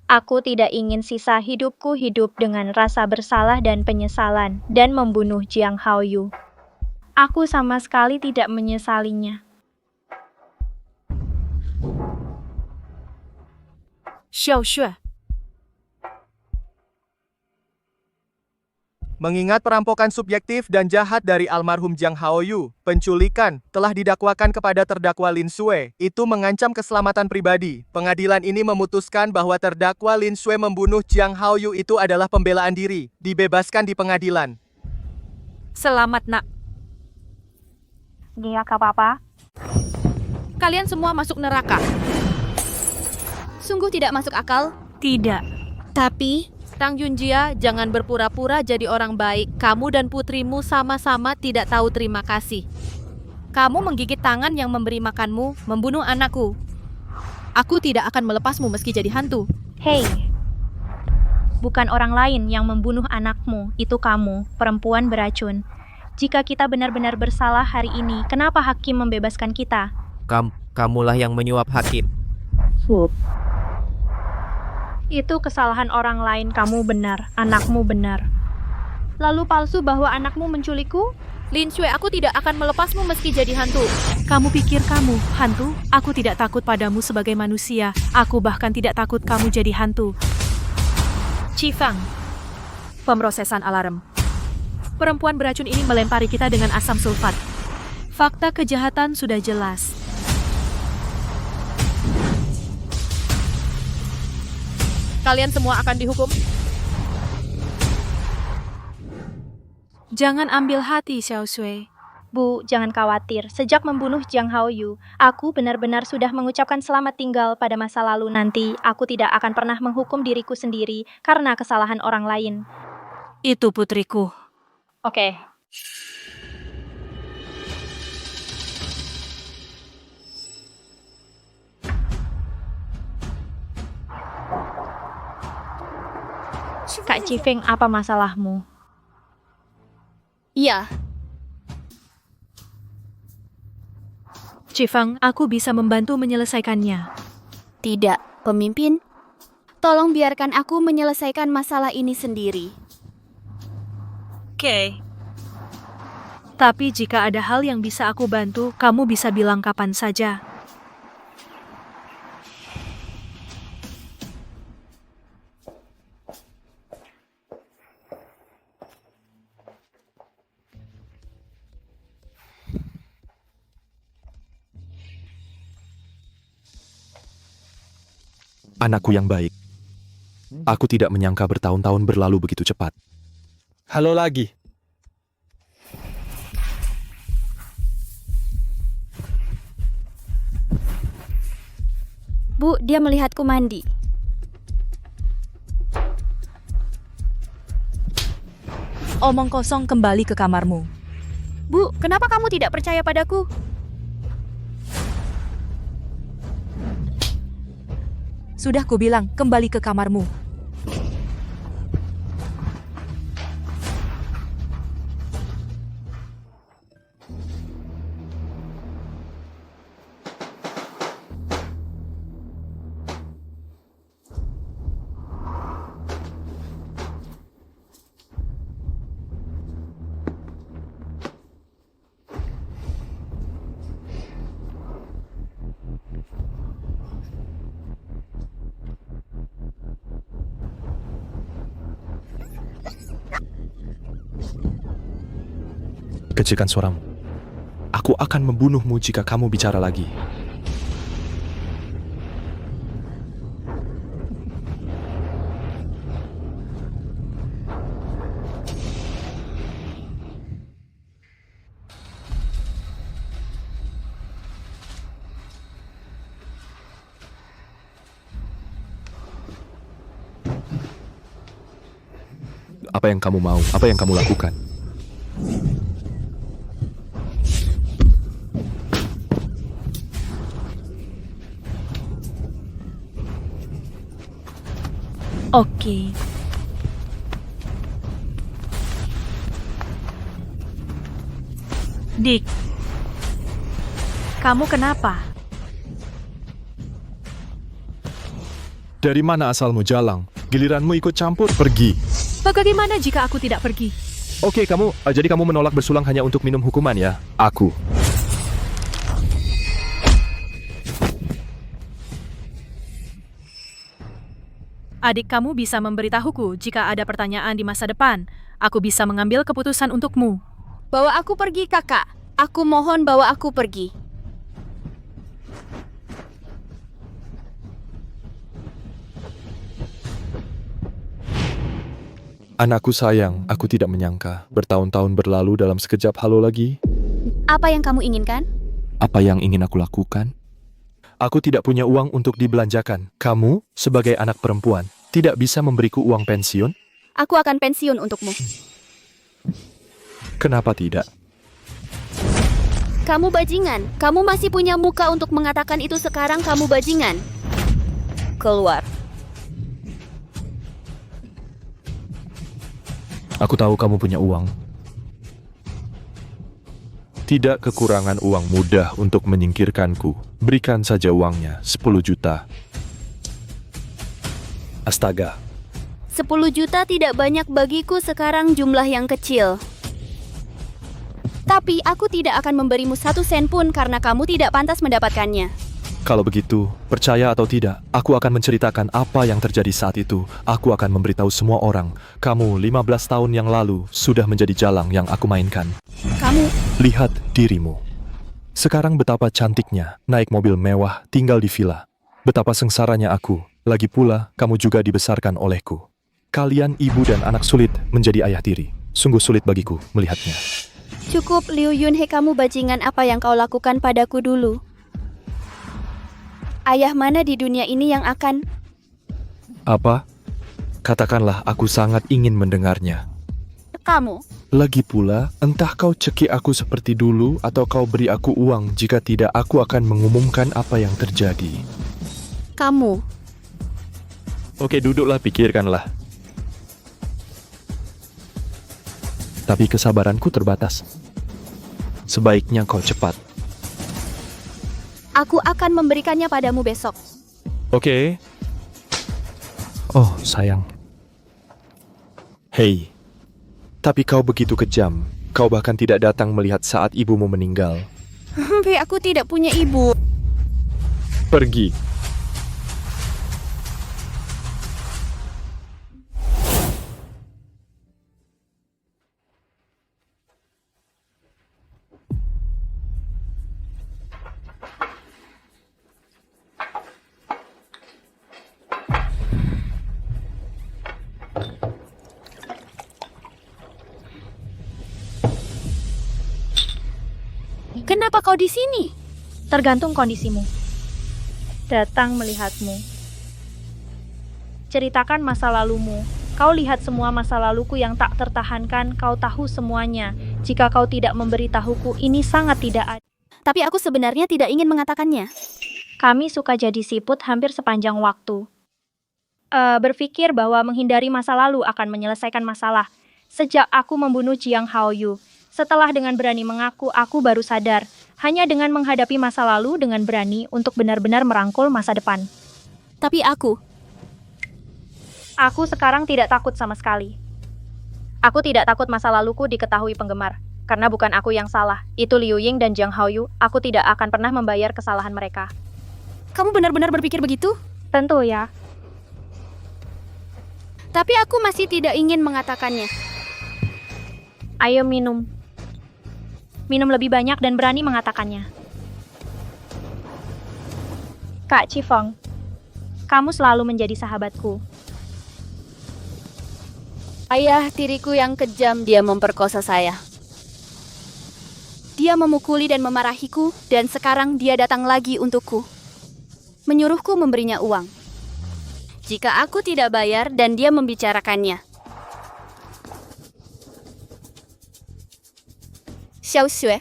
Aku tidak ingin sisa hidupku hidup dengan rasa bersalah dan penyesalan dan membunuh Jiang Haoyu. Aku sama sekali tidak menyesalinya. Xiao Shui. Mengingat perampokan subjektif dan jahat dari almarhum Jiang Haoyu, penculikan telah didakwakan kepada terdakwa Lin Shui. Itu mengancam keselamatan pribadi. Pengadilan ini memutuskan bahwa terdakwa Lin Shui membunuh Jiang Haoyu itu adalah pembelaan diri. Dibebaskan di pengadilan. Selamat, nak. Dia apa-apa? Kalian semua masuk neraka. Sungguh tidak masuk akal. Tidak. Tapi, Tang Yunjia, jangan berpura-pura jadi orang baik. Kamu dan putrimu sama-sama tidak tahu terima kasih. Kamu menggigit tangan yang memberi makanmu, membunuh anakku. Aku tidak akan melepasmu meski jadi hantu. Hei, bukan orang lain yang membunuh anakmu, itu kamu, perempuan beracun. Jika kita benar-benar bersalah hari ini, kenapa hakim membebaskan kita? Kamulah yang menyuap hakim. Itu kesalahan orang lain, kamu benar, anakmu benar. Lalu palsu bahwa anakmu menculikku? Lin Shue, aku tidak akan melepasmu meski jadi hantu. Kamu pikir kamu hantu? Aku tidak takut padamu sebagai manusia. Aku bahkan tidak takut kamu jadi hantu. Qifang. Pemrosesan alarm. Perempuan beracun ini melempari kita dengan asam sulfat. Fakta kejahatan sudah jelas. Kalian semua akan dihukum. Jangan ambil hati, Xiao Shui. Bu, jangan khawatir. Sejak membunuh Jiang Haoyu, aku benar-benar sudah mengucapkan selamat tinggal pada masa lalu nanti. Aku tidak akan pernah menghukum diriku sendiri karena kesalahan orang lain. Itu putriku. Oke. Kak Qifeng, apa masalahmu? Iya, Qifeng, aku bisa membantu menyelesaikannya. tidak, pemimpin. Tolong biarkan aku menyelesaikan masalah ini sendiri. Oke. Tapi jika ada hal yang bisa aku bantu, kamu bisa bilang kapan saja. Anakku yang baik. Aku tidak menyangka bertahun-tahun berlalu begitu cepat. Halo lagi. Bu, dia melihatku mandi. Omong kosong, kembali ke kamarmu. Bu, kenapa kamu tidak percaya padaku? Sudah kubilang, kembali ke kamarmu. Kecilkan suaramu. Aku akan membunuhmu jika kamu bicara lagi. Apa yang kamu mau? Apa yang kamu lakukan? Oke. Dik, kamu kenapa? Dari mana asalmu, Jalang? Giliranmu ikut campur, pergi. Bagaimana jika aku tidak pergi? Oke, jadi kamu menolak bersulang hanya untuk minum hukuman ya? Aku. Adik kamu bisa memberitahuku jika ada pertanyaan di masa depan. Aku bisa mengambil keputusan untukmu. Bawa aku pergi, kakak. Aku mohon bawa aku pergi. Anakku sayang, aku tidak menyangka. Bertahun-tahun berlalu dalam sekejap halo lagi. Apa yang kamu inginkan? Apa yang ingin aku lakukan? Aku tidak punya uang untuk dibelanjakan. Kamu, sebagai anak perempuan, tidak bisa memberiku uang pensiun? Aku akan pensiun untukmu. Kenapa tidak? Kamu bajingan. Kamu masih punya muka untuk mengatakan itu sekarang kamu bajingan. Keluar. Aku tahu kamu punya uang. Tidak kekurangan uang mudah untuk menyingkirkanku. Berikan saja uangnya, 10 juta. Astaga. 10 juta tidak banyak bagiku sekarang, jumlah yang kecil. Tapi aku tidak akan memberimu 1 sen pun karena kamu tidak pantas mendapatkannya. Kalau begitu, percaya atau tidak, aku akan menceritakan apa yang terjadi saat itu. Aku akan memberitahu semua orang, kamu 15 tahun yang lalu sudah menjadi jalang yang aku mainkan. Kamu... Lihat dirimu. Sekarang betapa cantiknya, naik mobil mewah, tinggal di villa. Betapa sengsaranya aku, lagi pula kamu juga dibesarkan olehku. Kalian ibu dan anak sulit menjadi ayah tiri. Sungguh sulit bagiku melihatnya. Cukup, Liu Yunhe, kamu bajingan. Apa yang kau lakukan padaku dulu? Ayah mana di dunia ini yang akan... Apa? Katakanlah, aku sangat ingin mendengarnya. Kamu? Lagi pula, entah kau cekik aku seperti dulu atau kau beri aku uang, jika tidak aku akan mengumumkan apa yang terjadi. Kamu? Oke, duduklah, pikirkanlah. Tapi kesabaranku terbatas. Sebaiknya kau cepat. Aku akan memberikannya padamu besok. Oke. Oh, sayang. Hei. Tapi kau begitu kejam. Kau bahkan tidak datang melihat saat ibumu meninggal. Aku tidak punya ibu. Pergi. Kenapa kau di sini? Tergantung kondisimu. Datang melihatmu. Ceritakan masa lalumu. Kau lihat semua masa laluku yang tak tertahankan, kau tahu semuanya. Jika kau tidak memberitahuku, ini sangat tidak adil. Tapi aku sebenarnya tidak ingin mengatakannya. Kami suka jadi siput hampir sepanjang waktu. Berpikir bahwa menghindari masa lalu akan menyelesaikan masalah. Sejak aku membunuh Jiang Haoyu, setelah dengan berani mengaku, aku baru sadar. Hanya dengan menghadapi masa lalu dengan berani untuk benar-benar merangkul masa depan. Tapi aku sekarang tidak takut sama sekali. Aku tidak takut masa laluku diketahui penggemar. Karena bukan aku yang salah. Itu Liu Ying dan Jiang Haoyu. Aku tidak akan pernah membayar kesalahan mereka. Kamu benar-benar berpikir begitu? Tentu ya. Tapi aku masih tidak ingin mengatakannya. Ayo minum. Minum lebih banyak dan berani mengatakannya. Kak Qifeng, kamu selalu menjadi sahabatku. Ayah tiriku yang kejam, dia memperkosa saya. Dia memukuli dan memarahiku, dan sekarang dia datang lagi untukku. Menyuruhku memberinya uang. Jika aku tidak bayar dan dia membicarakannya. Xiao Xue,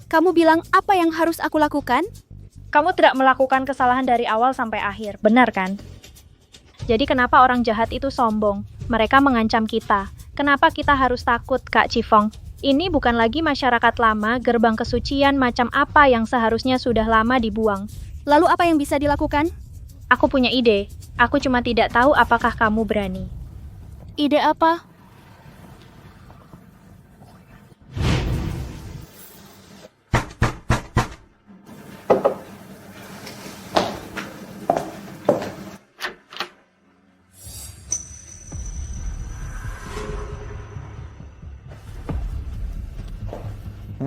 kamu bilang apa yang harus aku lakukan? Kamu tidak melakukan kesalahan dari awal sampai akhir, benar kan? Jadi kenapa orang jahat itu sombong? Mereka mengancam kita. Kenapa kita harus takut, Kak Qifeng? Ini bukan lagi masyarakat lama, gerbang kesucian macam apa yang seharusnya sudah lama dibuang. Lalu apa yang bisa dilakukan? Aku punya ide. Aku cuma tidak tahu apakah kamu berani. Ide apa?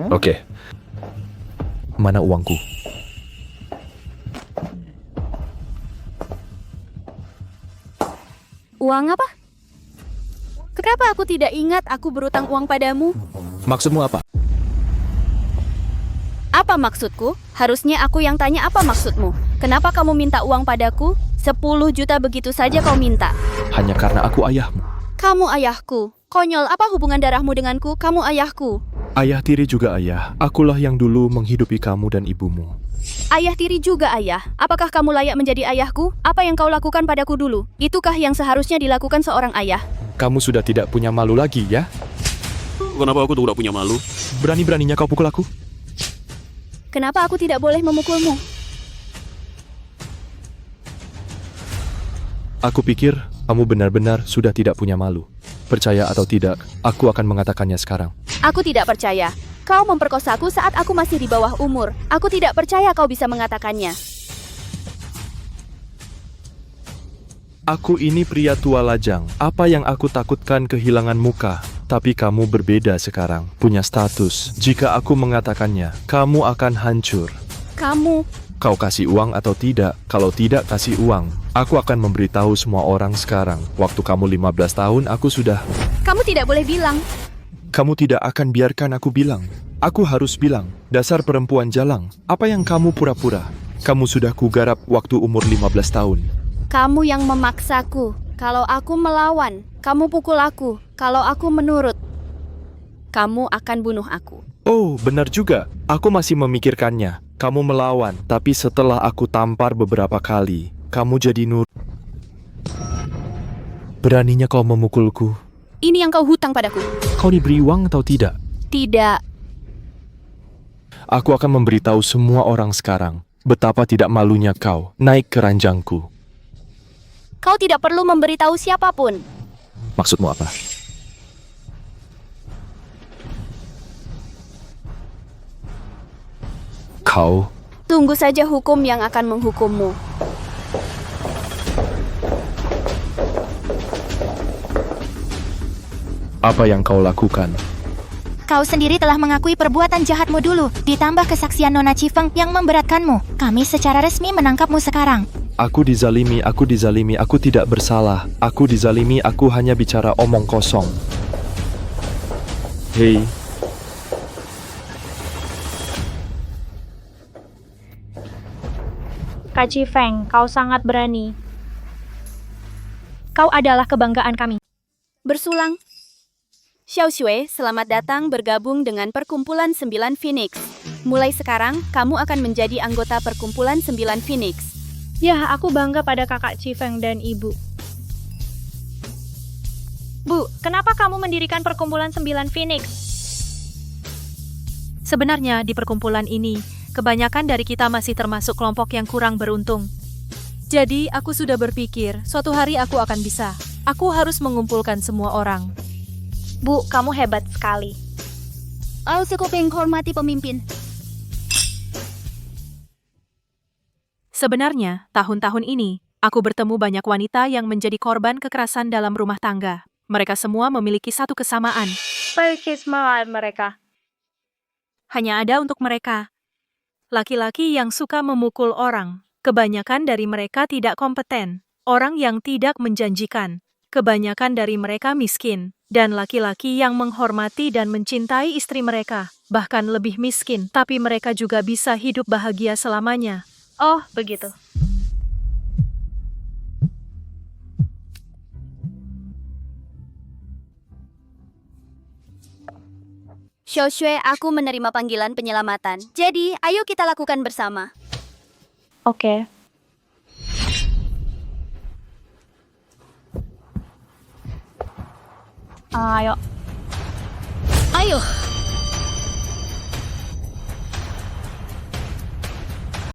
Oke. Mana uangku? Uang apa? Kenapa aku tidak ingat aku berutang uang padamu? Maksudmu apa? Apa maksudku? Harusnya aku yang tanya apa maksudmu. Kenapa kamu minta uang padaku? 10 juta begitu saja kau minta. Hanya karena aku ayahmu. Kamu ayahku. Konyol, apa hubungan darahmu denganku? Kamu ayahku. Ayah tiri juga ayah. Akulah yang dulu menghidupi kamu dan ibumu. Ayah tiri juga ayah. Apakah kamu layak menjadi ayahku? Apa yang kau lakukan padaku dulu? Itukah yang seharusnya dilakukan seorang ayah? Kamu sudah tidak punya malu lagi, ya? Kenapa aku tidak punya malu? Berani-beraninya kau pukul aku? Kenapa aku tidak boleh memukulmu? Aku pikir kamu benar-benar sudah tidak punya malu. Percaya atau tidak, aku akan mengatakannya sekarang. Aku tidak percaya. Kau memperkosaku saat aku masih di bawah umur. Aku tidak percaya kau bisa mengatakannya. Aku ini pria tua lajang. Apa yang aku takutkan kehilangan muka. Tapi kamu berbeda sekarang, punya status. Jika aku mengatakannya, kamu akan hancur. Kamu... Kau kasih uang atau tidak? Kalau tidak kasih uang, aku akan memberitahu semua orang sekarang. Waktu kamu 15 tahun, aku sudah... Kamu tidak boleh bilang. Kamu tidak akan biarkan aku bilang. Aku harus bilang. Dasar perempuan jalang. Apa yang kamu pura-pura? Kamu sudah kugarap waktu umur 15 tahun. Kamu yang memaksaku. Kalau aku melawan, kamu pukul aku. Kalau aku menurut, kamu akan bunuh aku. Oh, benar juga. Aku masih memikirkannya. Kamu melawan, tapi setelah aku tampar beberapa kali, kamu jadi Beraninya kau memukulku. Ini yang kau hutang padaku. Kau diberi uang atau tidak? Tidak. Aku akan memberitahu semua orang sekarang betapa tidak malunya kau naik ke ranjangku. Kau tidak perlu memberitahu siapapun. Maksudmu apa? Kau... Tunggu saja hukum yang akan menghukummu. Apa yang kau lakukan? Kau sendiri telah mengakui perbuatan jahatmu dulu, ditambah kesaksian Nona Chifeng yang memberatkanmu. Kami secara resmi menangkapmu sekarang. Aku dizalimi, aku tidak bersalah. Aku dizalimi, aku hanya bicara omong kosong. Hei. Kak Chifeng, kau sangat berani. Kau adalah kebanggaan kami. Bersulang. Xiao Xue, selamat datang bergabung dengan Perkumpulan 9 Phoenix. Mulai sekarang, kamu akan menjadi anggota Perkumpulan 9 Phoenix. Ya, aku bangga pada kakak Chifeng dan ibu. Bu, kenapa kamu mendirikan Perkumpulan 9 Phoenix? Sebenarnya di perkumpulan ini, kebanyakan dari kita masih termasuk kelompok yang kurang beruntung. Jadi, aku sudah berpikir, suatu hari aku akan bisa. Aku harus mengumpulkan semua orang. Bu, kamu hebat sekali. Aku menghormati pemimpin. Sebenarnya, tahun-tahun ini, aku bertemu banyak wanita yang menjadi korban kekerasan dalam rumah tangga. Mereka semua memiliki satu kesamaan. Mereka. Hanya ada untuk mereka. Laki-laki yang suka memukul orang. Kebanyakan dari mereka tidak kompeten. Orang yang tidak menjanjikan. Kebanyakan dari mereka miskin. Dan laki-laki yang menghormati dan mencintai istri mereka. Bahkan lebih miskin, tapi mereka juga bisa hidup bahagia selamanya. Oh, begitu. Xiao Xue, aku menerima panggilan penyelamatan. Jadi, ayo kita lakukan bersama. Oke. Ayo. Ayo.